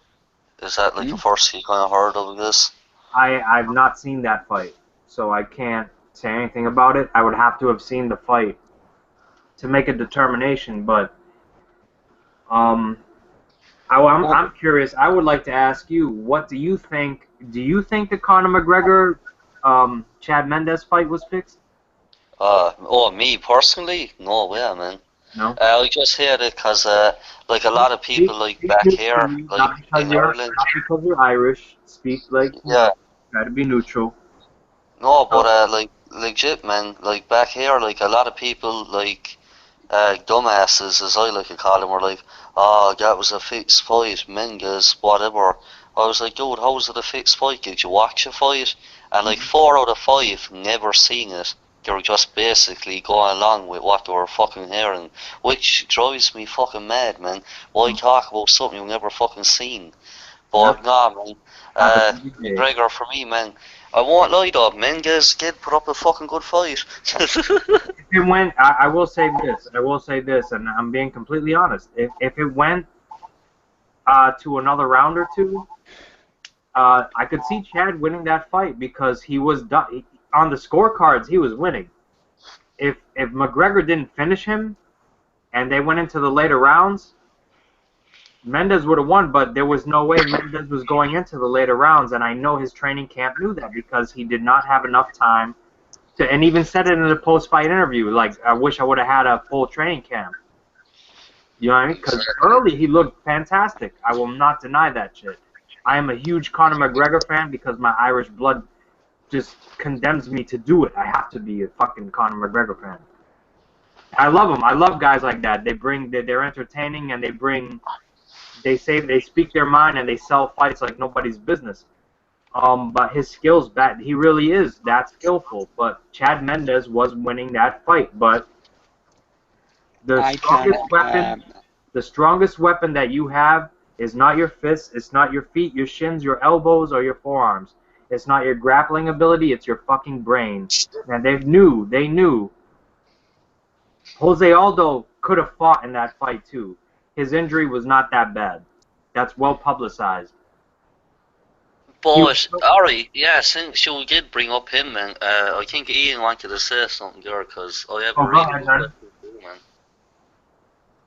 is that like the first you kind of heard of this? I've not seen that fight, so I can't say anything about it. I would have to have seen the fight to make a determination, but I'm curious. I would like to ask you, what do you think? Do you think the Conor McGregor Chad Mendes fight was fixed? Me personally, no way, man. No. I just heard it because like a lot of people like back here, like in Ireland. Not because you're Irish. Speak like Yeah. try to be neutral. No, but like legit, man. Like back here, like a lot of people, like dumbasses, as I like to call them, were like, "Oh, that was a fixed fight, Mendes, whatever." I was like, "Dude, how was it a fixed fight? Did you watch a fight?" And like 4 out of 5 never seen it. They were just basically going along with what they were fucking hearing, which drives me fucking mad, man. Why talk about something you've never fucking seen? But nah, man. McGregor for me, man. I won't lie though, Mendes did put up a fucking good fight. It went. I will say this. I will say this, and I'm being completely honest. If it went to another round or two, I could see Chad winning that fight because he was done. On the scorecards, he was winning. If McGregor didn't finish him, and they went into the later rounds, Mendes would have won. But there was no way Mendes was going into the later rounds, and I know his training camp knew that because he did not have enough time. And even said it in a post-fight interview, like, I wish I would have had a full training camp. You know what I mean? Because early he looked fantastic. I will not deny that shit. I am a huge Conor McGregor fan because my Irish blood just condemns me to do it. I have to be a fucking Conor McGregor fan. I love them. I love guys like that. They're entertaining and they speak their mind and they sell fights like nobody's business. But his skills, he really is that skillful. But Chad Mendes was winning that fight. But the strongest weapon, The strongest weapon that you have is not your fists, it's not your feet, your shins, your elbows, or your forearms. It's not your grappling ability, it's your fucking brain. And they knew. Jose Aldo could have fought in that fight too. His injury was not that bad. That's well publicized. But, Ari, yeah, since you did bring up him, man, I think Ian wanted to say something there, because I have a really good question too, man.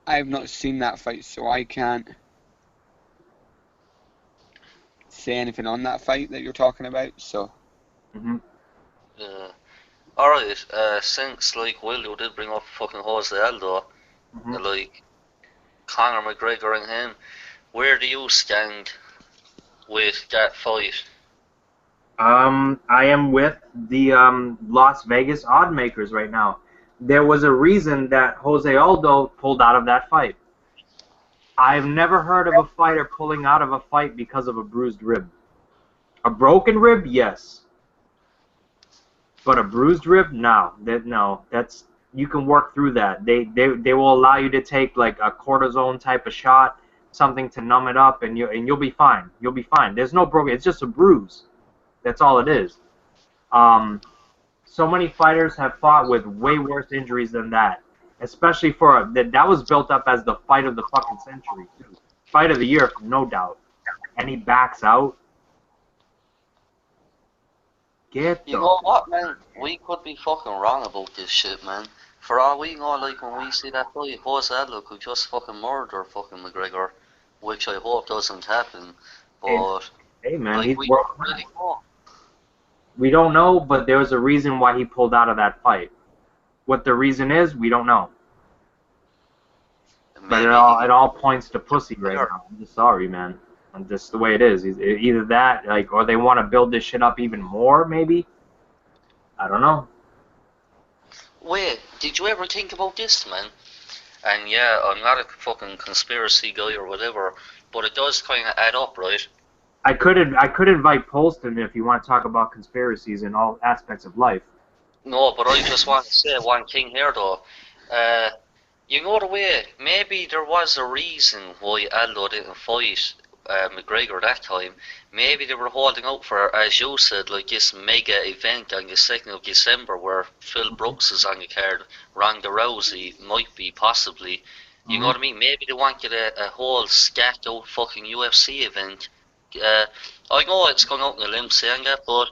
I have not seen that fight, so I can't say anything on that fight that you're talking about, so. Alright, since, like, Will, you did bring up fucking Jose Aldo, like, Conor McGregor and him, where do you stand with that fight? I am with the Las Vegas odd makers right now. There was a reason that Jose Aldo pulled out of that fight. I've never heard of a fighter pulling out of a fight because of a bruised rib. A broken rib, yes. But a bruised rib, no. That's, you can work through that. They will allow you to take like a cortisone type of shot, something to numb it up, and you'll be fine. You'll be fine. There's no broken. It's just a bruise. That's all it is. So many fighters have fought with way worse injuries than that. Especially for that was built up as the fight of the fucking century too. Fight of the year, no doubt. And he backs out. You know what, man? We could be fucking wrong about this shit, man. For all we know, like, when we see that fight, Jose Aldo could just fucking murder fucking McGregor, which I hope doesn't happen. But, hey man, like, he's we don't really know. We don't know, but there's a reason why he pulled out of that fight. What the reason is, we don't know. But it all points to pussy right now. I'm just sorry, man. And just the way it is. Either that, like, or they want to build this shit up even more, maybe. I don't know. Wait, did you ever think about this, man? And yeah, I'm not a fucking conspiracy guy or whatever, but it does kind of add up, right? I could invite Polston if you want to talk about conspiracies in all aspects of life. No, but I just want to say one thing here, though. You know the way, maybe there was a reason why Aldo didn't fight McGregor that time. Maybe they were holding out for, as you said, like this mega event on the 2nd of December where Phil Brooks is on the card, Ronda Rousey might be, possibly. You know what I mean? Maybe they wanted a whole stacked out fucking UFC event. I know it's gone out in a limb saying that, but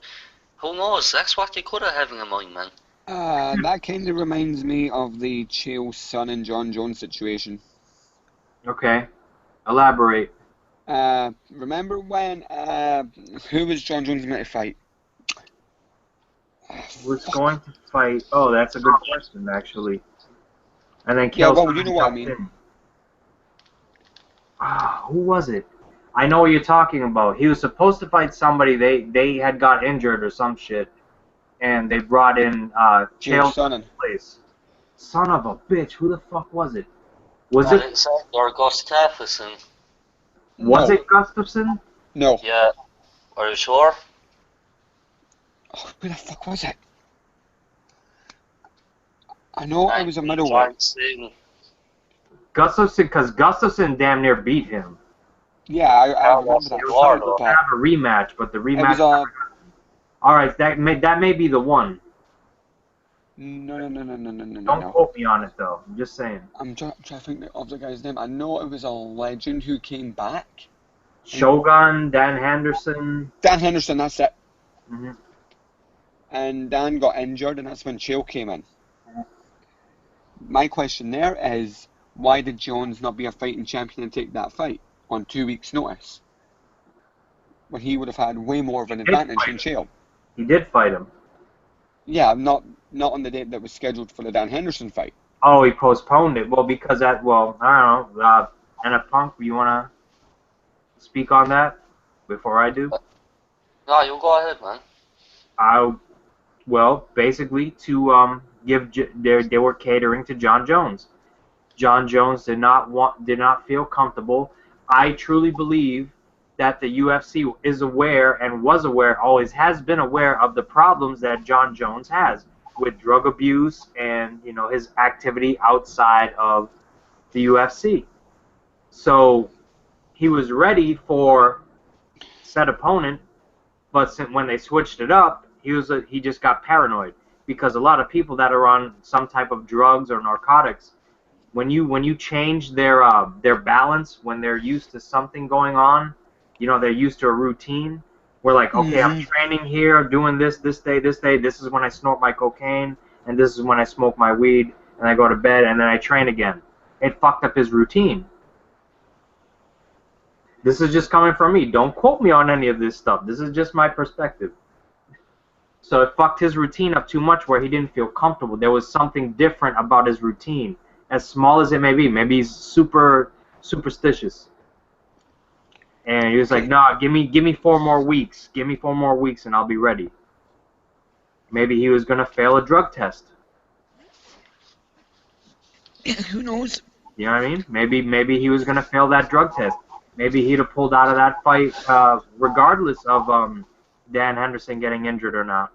who knows? That's what they could have had in their mind, man. That kind of reminds me of the Chael Sonnen and John Jones situation. Okay. Elaborate. Remember when, who was John Jones meant to fight? Was going to fight, oh, that's a good question, actually. And then Yeah, well, you know what I mean. Who was it? I know what you're talking about. He was supposed to fight somebody. They had got injured or some shit, and they brought in Chael Sonnen. Place. Son of a bitch! Who the fuck was it? Was it? Or Gustafsson. Was it Gustafsson? No. Yeah. Are you sure? Oh, who the fuck was it? I know it was a middleweight. Gustafsson, because Gustafsson damn near beat him. Yeah, I remember that. It was to have a rematch, but the rematch. All right, that may be the one. No. Don't quote me on it though. I'm just saying. I'm trying to think of the guy's name. I know it was a legend who came back. Shogun, Dan Henderson. Dan Henderson, that's it. And Dan got injured, and that's when Chael came in. My question there is, why did Jones not be a fighting champion and take that fight on 2 weeks' notice, when he would have had way more of an advantage than Chael? He did fight him. Yeah, not on the date that was scheduled for the Dan Henderson fight. Oh, he postponed it. Well, because I don't know. And Punk, you want to speak on that before I do? No, you go ahead, man. Well, basically to they were catering to John Jones. John Jones did not feel comfortable. I truly believe that the UFC is aware and was aware, always has been aware of the problems that John Jones has with drug abuse and his activity outside of the UFC. So he was ready for said opponent, but when they switched it up, he just got paranoid, because a lot of people that are on some type of drugs or narcotics, when you change their balance, when they're used to something going on, they're used to a routine. We're like, okay, I'm training here, I'm doing this day, this is when I snort my cocaine, and this is when I smoke my weed, and I go to bed, and then I train again. It fucked up his routine. This is just coming from me. Don't quote me on any of this stuff. This is just my perspective. So it fucked his routine up too much, where he didn't feel comfortable. There was something different about his routine, as small as it may be. Maybe he's super superstitious, and he was like, "No, give me 4 more weeks. Give me 4 more weeks, and I'll be ready." Maybe he was gonna fail a drug test. Yeah, who knows? You know what I mean? Maybe he was gonna fail that drug test. Maybe he'd have pulled out of that fight regardless of Dan Henderson getting injured or not.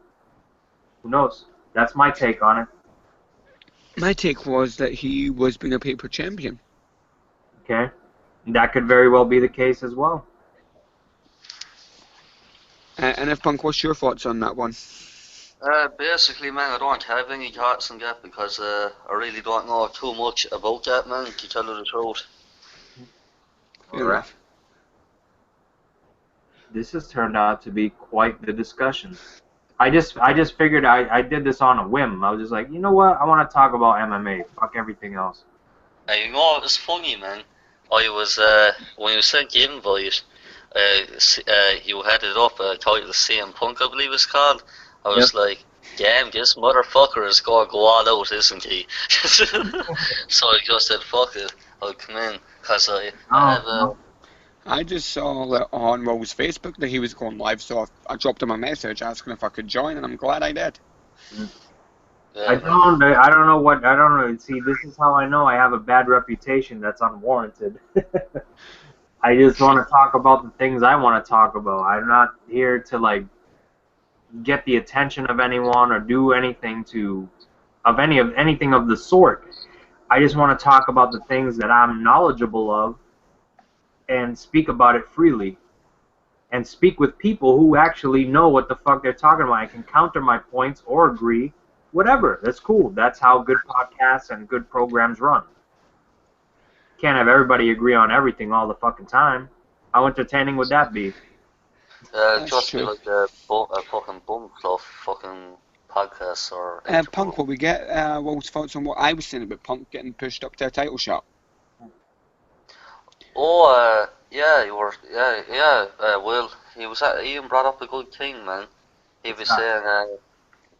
Who knows? That's my take on it. My take was that he was being a paper champion. Okay, that could very well be the case as well. And if Punk, what's your thoughts on that one? Basically, man, I don't have any thoughts on that, because I really don't know too much about that, man, to tell you the truth. Fair enough. This has turned out to be quite the discussion. I just figured I did this on a whim. I was just like, you know what? I want to talk about MMA. Fuck everything else. You know, it was funny, man. I was, when you sent the invite, you had it up, titled CM Punk, I believe it's called. I was like, damn, this motherfucker is going to go all out, isn't he? So I just said, fuck it, I'll come in, because I just saw that on Will's Facebook that he was going live, so I dropped him a message asking if I could join, and I'm glad I did. Yeah, I don't know. See, this is how I know I have a bad reputation that's unwarranted. I just want to talk about the things I want to talk about. I'm not here to like get the attention of anyone or do anything anything of the sort. I just want to talk about the things that I'm knowledgeable of and speak about it freely, and speak with people who actually know what the fuck they're talking about. I can counter my points or agree, whatever. That's cool. That's how good podcasts and good programs run. Can't have everybody agree on everything all the fucking time. How entertaining would that be? just be like a fucking bum fluff fucking podcast or... Punk, will we get Will's thoughts on what I was saying about Punk getting pushed up to a title shot? Oh, Will, Ian brought up a good thing, man. He was saying,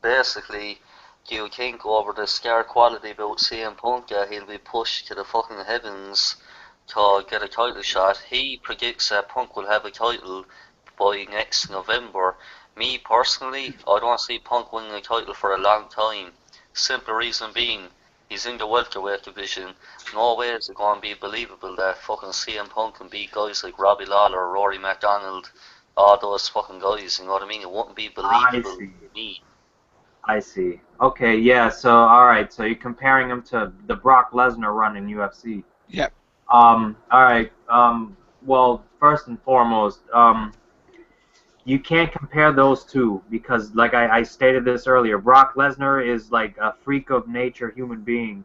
basically, do you think over the scare quality about CM Punk, he'll be pushed to the fucking heavens to get a title shot? He predicts that Punk will have a title by next November. Me, personally, I don't see Punk winning a title for a long time. Simple reason being, he's in the welterweight division. No way is it going to be believable that fucking CM Punk can beat guys like Robbie Lawler, Rory McDonald, all those fucking guys, you know what I mean? It wouldn't be believable to me. I see. Okay, yeah, so, alright, so you're comparing him to the Brock Lesnar run in UFC. Yep. Alright, well, first and foremost, you can't compare those two, because, like I stated this earlier, Brock Lesnar is like a freak of nature human being,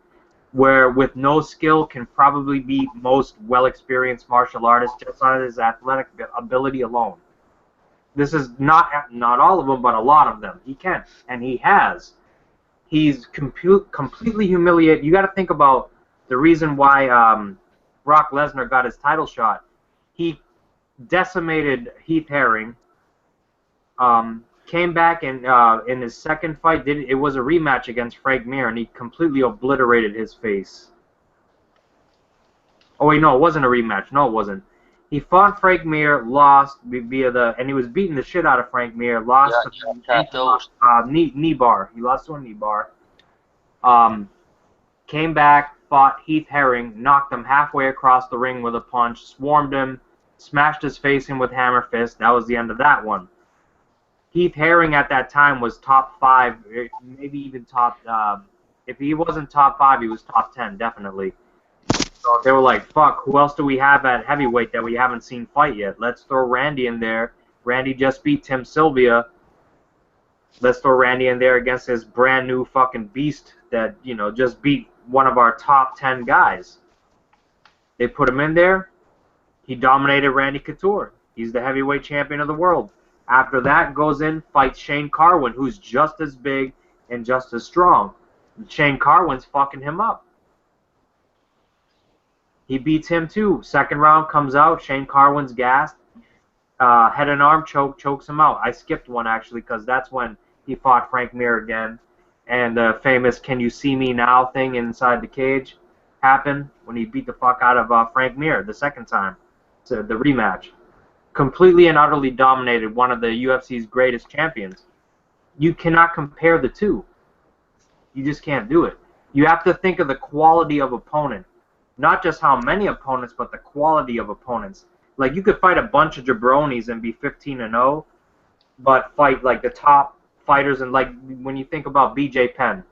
where with no skill can probably beat most well-experienced martial artists just on his athletic ability alone. This is not all of them, but a lot of them. He can, and he has. He's completely humiliated. You got to think about the reason why Brock Lesnar got his title shot. He decimated Heath Herring. Came back and in his second fight, it was a rematch against Frank Mir, and he completely obliterated his face. Oh wait, no, it wasn't a rematch. No, it wasn't. He fought Frank Mir, lost and he was beating the shit out of Frank Mir, lost knee bar. He lost to a knee bar. Came back, fought Heath Herring, knocked him halfway across the ring with a punch, swarmed him, smashed his face in with hammer fist. That was the end of that one. Heath Herring at that time was top 5, maybe even top. If he wasn't top 5, he was top 10, definitely. So they were like, fuck, who else do we have at heavyweight that we haven't seen fight yet? Let's throw Randy in there. Randy just beat Tim Sylvia. Let's throw Randy in there against this brand new fucking beast that, you know, just beat one of our top 10 guys. They put him in there. He dominated Randy Couture. He's the heavyweight champion of the world. After that, goes in, fights Shane Carwin, who's just as big and just as strong. Shane Carwin's fucking him up. He beats him too. Second round comes out. Shane Carwin's gassed. Head and arm choke, chokes him out. I skipped one actually because that's when he fought Frank Mir again. And the famous "Can you see me now" thing inside the cage happened when he beat the fuck out of Frank Mir the second time. So the rematch. Completely and utterly dominated one of the UFC's greatest champions. You cannot compare the two. You just can't do it. You have to think of the quality of opponent. Not just how many opponents, but the quality of opponents. Like, you could fight a bunch of jabronis and be 15-0, but fight, like, the top fighters. And, like, when you think about BJ Penn,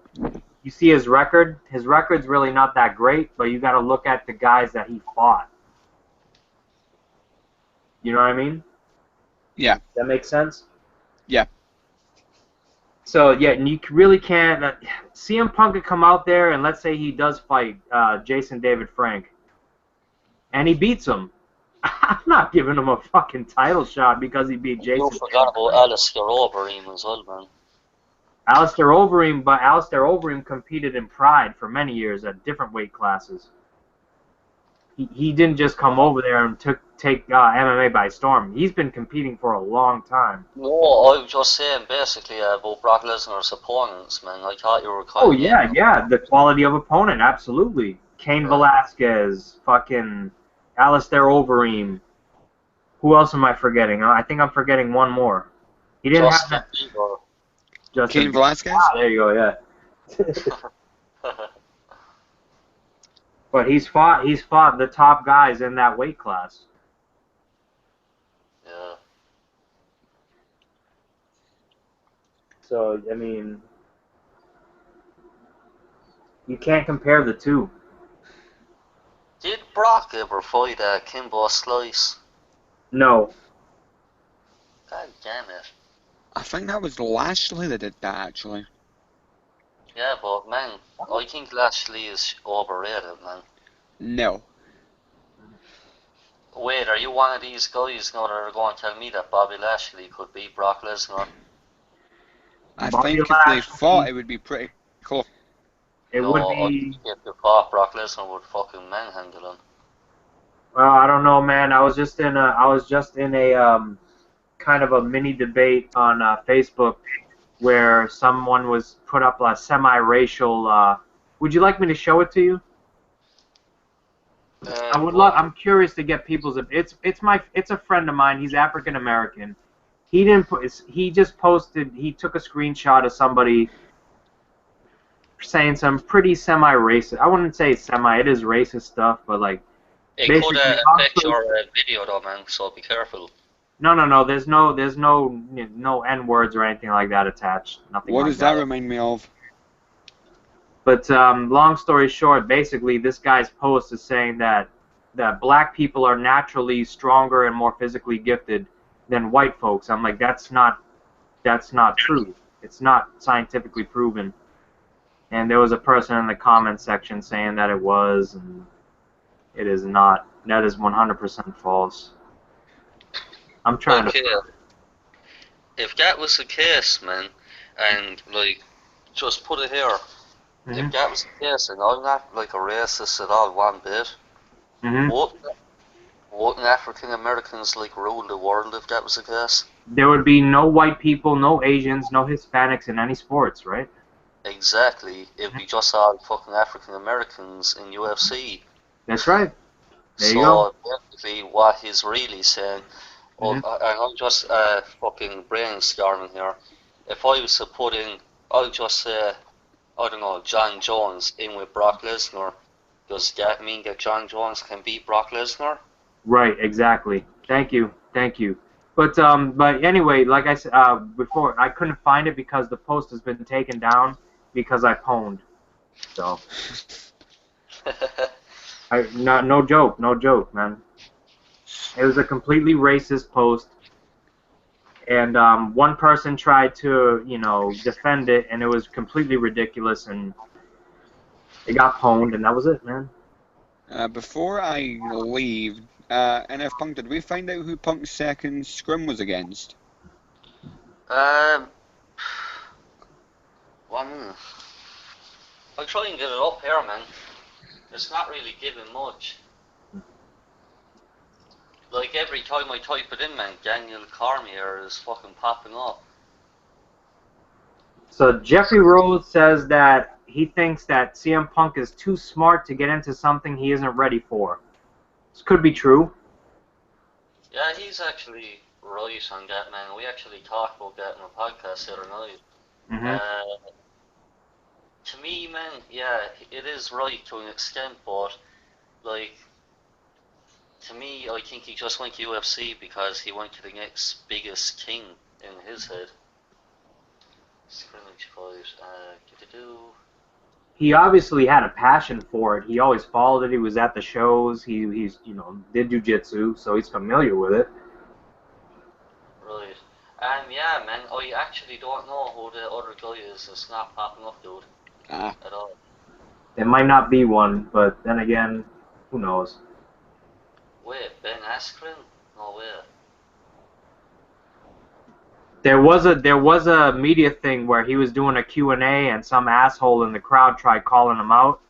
you see his record. His record's really not that great, but you got to look at the guys that he fought. You know what I mean? Yeah. That makes sense? Yeah. So, yeah, and you really can't... CM Punk could come out there, and let's say he does fight Jason David Frank, and he beats him. I'm not giving him a fucking title shot because he beat Jason. You forgot about Alistair Overeem as well, man. Alistair Overeem competed in Pride for many years at different weight classes. He didn't just come over there and take MMA by storm. He's been competing for a long time. No, I was just saying basically about Brock Lesnar's opponents, man. I thought you were kind Oh, yeah, the quality of opponent, absolutely. Cain Velasquez, fucking Alistair Overeem. Who else am I forgetting? I think I'm forgetting one more. He didn't have that. Cain Velasquez? Ah, there you go, yeah. But he's fought the top guys in that weight class. Yeah. So, I mean, you can't compare the two. Did Brock ever fight Kimbo Slice? No. God damn it. I think that was Lashley that did that, actually. Yeah, but man, I think Lashley is overrated, man. No. Wait, are you one of these guys now that are going to tell me that Bobby Lashley could beat Brock Lesnar? I Bobby think if Lashley, they fought, it would be pretty close. It No, would I be. think if they fought, Brock Lesnar would fucking manhandle him. Well, I don't know, man. I was just in a kind of a mini debate on Facebook where someone was put up a semi-racial. Would you like me to show it to you? I would love. I'm curious to get people's. It's a friend of mine. He's African American. He didn't put. He just posted. He took a screenshot of somebody saying some pretty semi-racist. I wouldn't say semi. It is racist stuff, but like. It could affect your video though, man, so be careful. No. There's no N words or anything like that attached. Nothing. What like does that remind me of? But long story short, basically this guy's post is saying that black people are naturally stronger and more physically gifted than white folks. I'm like, that's not true. It's not scientifically proven. And there was a person in the comment section saying that it was, and it is not. That is 100% false. I'm trying to. If that was the case, man, and like, just put it here. Mm-hmm. If that was the case, and I'm not like a racist at all, one bit. Mm-hmm. Wouldn't African Americans like rule the world if that was the case? There would be no white people, no Asians, no Hispanics in any sports, right? Exactly. It'd be just all fucking African Americans in UFC. That's right. There you go. So basically, what he's really saying, and I'm just fucking brainstorming here. If I was to put in, I'll just say, I don't know, John Jones in with Brock Lesnar. Does that mean that John Jones can beat Brock Lesnar? Right, exactly. Thank you. But anyway, like I said before, I couldn't find it because the post has been taken down because I pwned. So. No joke, no joke, man. It was a completely racist post, and one person tried to, defend it, and it was completely ridiculous, and it got pwned, and that was it, man. Before I leave, NF Punk, did we find out who Punk's second scrim was against? Um, 1 minute. I'll try and get it up here, man. It's not really giving much. Like, every time I type it in, man, Daniel Cormier is fucking popping up. So Jeffrey Rose says that he thinks that CM Punk is too smart to get into something he isn't ready for. This could be true. Yeah, he's actually right on that, man. We actually talked about that in a podcast the other night. Mm-hmm. To me, man, yeah, it is right to an extent, but, like, to me, I think he just went to UFC because he went to the next biggest thing in his head. Scrimmage fight, He obviously had a passion for it. He always followed it. He was at the shows. He's did jiu-jitsu, so he's familiar with it. Right. Yeah, man, I actually don't know who the other guy is. It's not popping up, dude. At all. There might not be one, but then again, who knows? Wait, Ben Askren? No way. There was a media thing where he was doing a Q&A and some asshole in the crowd tried calling him out,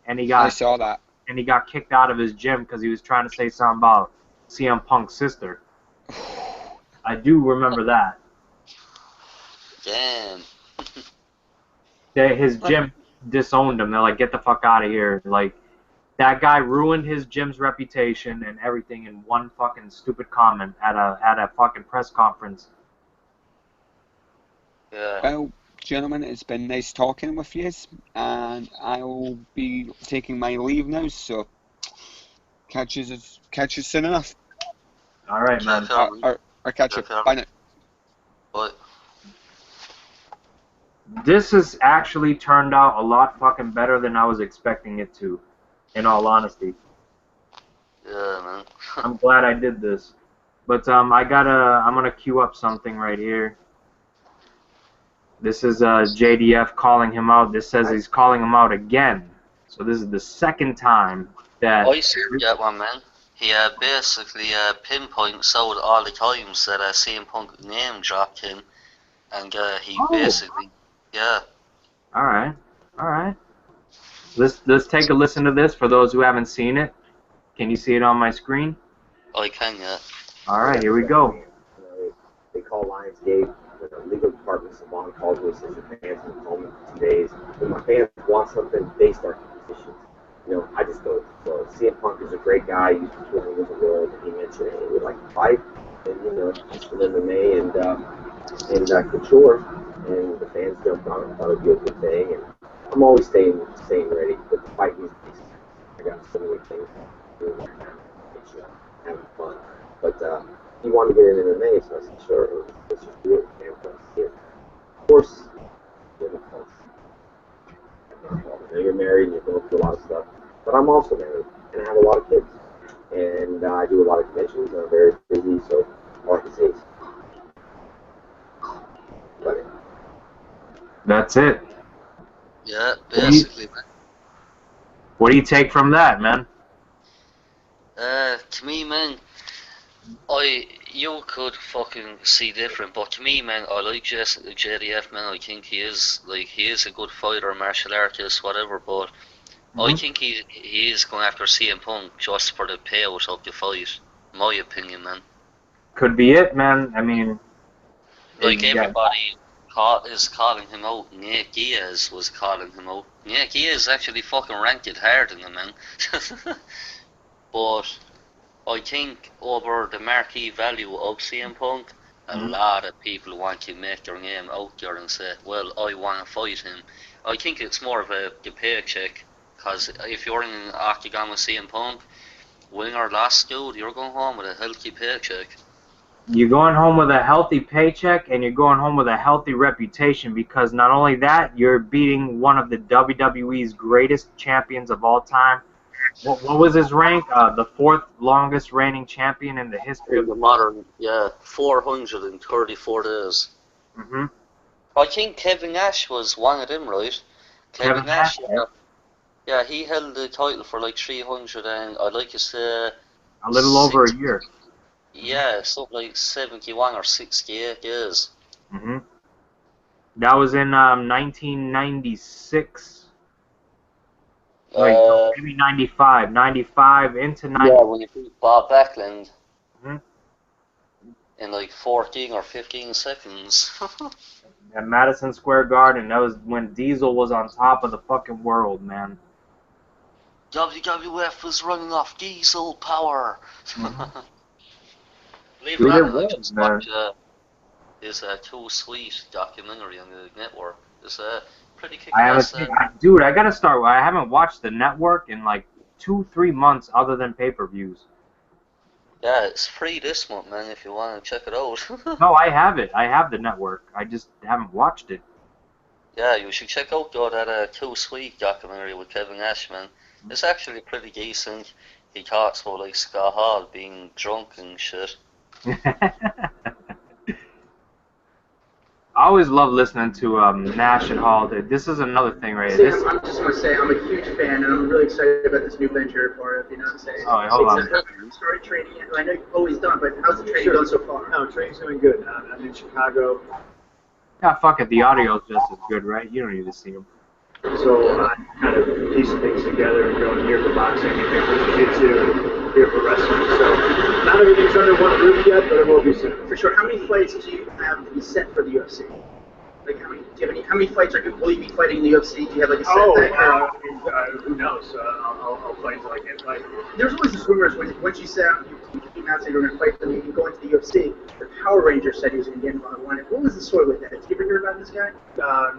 and I saw that. And he got kicked out of his gym because he was trying to say something about CM Punk's sister. I do remember that. Damn. His gym disowned him. They're like, get the fuck out of here. Like, that guy ruined his gym's reputation and everything in one fucking stupid comment at a fucking press conference. Yeah. Well, gentlemen, it's been nice talking with you, and I'll be taking my leave now, so catch you soon enough. All right, man. I'll catch you. Bye now. Bye. This has actually turned out a lot fucking better than I was expecting it to, in all honesty. Yeah, man. I'm glad I did this. But I'm gonna queue up something right here. This is JDF calling him out. This says he's calling him out again. So this is the second time that... I see that one, man. He basically pinpoints out all the times that CM Punk name dropped him, and he basically, yeah. All right. Let's take a listen to this for those who haven't seen it. Can you see it on my screen? I can, yeah. All right, here we go. They call Lionsgate. The legal department, Savon calls me, says your fans will call me for 2 days. When my fans want something, they start petitions. I just go. So CM Punk is a great guy. He's touring with the world. And he mentioned it. He would like to fight, and just for MMA and couture. And the fans jumped on it. Thought it'd be a good thing. And I'm always staying ready. But the fight needs to be. I got so many things to do right now. It's having fun. But he wanted to get into MMA, so I said, sure, let's just do it. Of course, you're married and you're going through a lot of stuff. But I'm also married, and I have a lot of kids. And I do a lot of conventions, and I'm very busy, so all I can say is, that's it. Yeah, basically, man. What do you take from that, man? To me, man, you could fucking see different, but to me, man, I like JDF, man. I think he is a good fighter, martial artist, whatever. But I think he is going after CM Punk just for the payout of the fight. My opinion, man. Could be it, man. I mean, like everybody is calling him out. Nate Diaz was calling him out. Nate Diaz actually fucking ranked it hard than him, man. But I think over the marquee value of CM Punk, a lot of people want to make their name out there and say, well, I want to fight him. I think it's more of the paycheck, because if you're in an octagon with CM Punk, win or loss, dude, you're going home with a healthy paycheck. You're going home with a healthy paycheck, and you're going home with a healthy reputation, because not only that, you're beating one of the WWE's greatest champions of all time, What was his rank? The fourth longest reigning champion in the history of In the modern, 434 days. Mm-hmm. I think Kevin Nash was one of them, right? Kevin Nash, yeah, he held the title for like 300 and I'd like to say a little over a year. Yeah, something like 71 or 68 years. Mm-hmm. That was in 1996. Wait, no, maybe 95. 95 into 90. Yeah, when he beat Bob Backlund Mm-hmm. in like 14 or 15 seconds. At Madison Square Garden, that was when Diesel was on top of the fucking world, man. WWF was running off diesel power. Mm-hmm. Believe it Dude, or it not, I was, just man. watched his Too Sweet documentary on the network. It's pretty I haven't kick-ass. seen, dude, I gotta start. I haven't watched the network in like 2-3 months other than pay-per-views. Yeah, it's free this month, man, if you want to check it out. No, I have it. I have the network. I just haven't watched it. Yeah, you should check out that Too Sweet documentary with Kevin Nash, man. It's actually pretty decent. He talks about like Scott Hall being drunk and shit. I always love listening to Nash and Hall. This is another thing, right? See, I just want to say I'm a huge fan, and I'm really excited about this new venture for it. You know what I'm saying? Oh, hold on. You started training. I know you've always done, but how's the training going so far? No, training's going good. I'm in Chicago. Yeah, fuck it. The audio's just as good, right? You don't need to see them. So I kind of piece things together and going here for boxing, and here for jiu-jitsu, and here for wrestling. So not everything's under one roof yet, but it will be soon. For sure. How many fights do you have to be set for the UFC? Like how many fights will you be fighting in the UFC? Do you have like a set? Who knows? I'll fight until I can't fight. There's always these rumors once you say you came out saying you're going to fight them, you can go into the UFC. The Power Ranger said he was going to get involved. What was the story with that? Did you ever hear about this guy?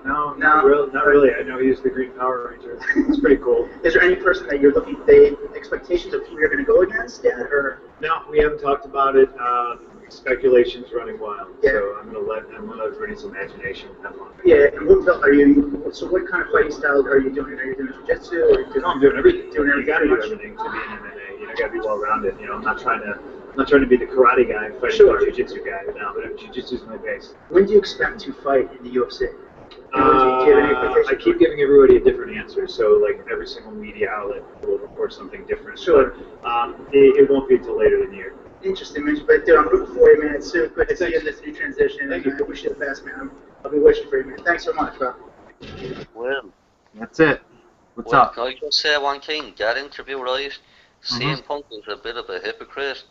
No, not really. I know he's the Green Power Ranger. It's pretty cool. Is there any person that you're looking expectations of who you're going to go against yet, or? No, we haven't talked about it. Speculation's running wild, yeah. So I'm gonna let everybody's imagination have fun. Yeah, and what belt are you? So what kind of fighting style are you doing? Are you doing jiu-jitsu? Or I'm doing everything. You gotta do everything to be in MMA. You gotta be well-rounded. I'm not trying to be the karate guy fighting the jiu-jitsu guy. No, but jiu-jitsu's my base. When do you expect to fight in the UFC? I keep giving everybody a different answer, so like every single media outlet will report something different. Sure. But it won't be until later in the year. Interesting, man. But dude, I'm rooting for you, man. It's so good to see you in this new transition. Thank you. I wish you the best, man. I'll be wishing for you, man. Thanks so much, bro. Well, that's it. What's up? Can I just say one thing? That interview, right? CM Punk was a bit of a hypocrite.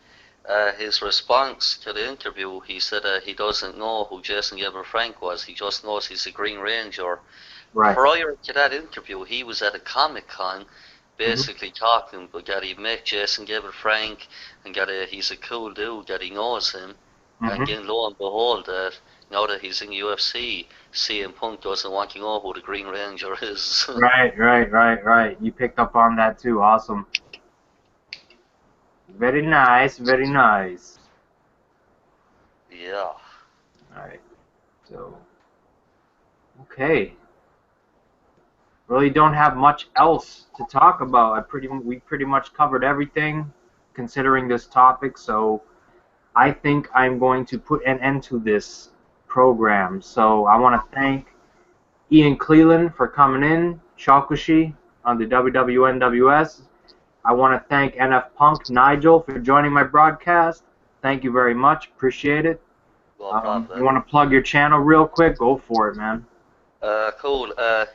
His response to the interview, he said he doesn't know who Jason Frank was. He just knows he's a Green Ranger. Right. Prior to that interview, he was at a Comic-Con basically talking, but that he met Jason Frank and he's a cool dude, that he knows him. And then lo and behold, now that he's in the UFC, CM Punk doesn't want to know who the Green Ranger is. Right. You picked up on that too. Awesome. Very nice, very nice. Yeah. Alright. So, okay. Really don't have much else to talk about. We pretty much covered everything considering this topic, so I think I'm going to put an end to this program. So I want to thank Ian Cleland for coming in, Shakushi on the WWNWS. I want to thank NF Punk Nigel for joining my broadcast. Thank you very much. Appreciate it. You want to plug your channel real quick? Go for it, man. Cool.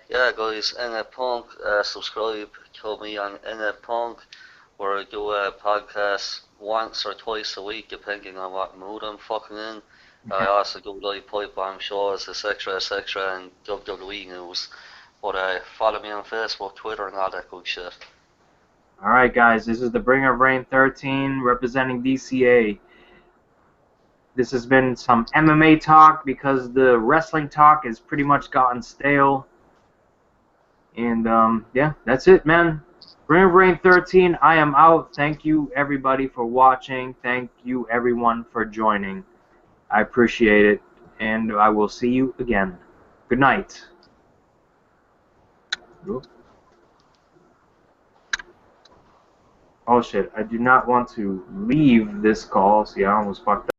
Yeah, guys, NF Punk, subscribe to me on NF Punk, where I do a podcast once or twice a week, depending on what mood I'm fucking in. I also do live pipe bomb shows, etc., and WWE news. But follow me on Facebook, Twitter, and all that good shit. Alright, guys, this is the Bringer of Reign 13 representing DCA. This has been some MMA talk because the wrestling talk has pretty much gotten stale. And, yeah, that's it, man. Bringer of Reign 13, I am out. Thank you, everybody, for watching. Thank you, everyone, for joining. I appreciate it. And I will see you again. Good night. Oh shit, I do not want to leave this call. See, I almost fucked up.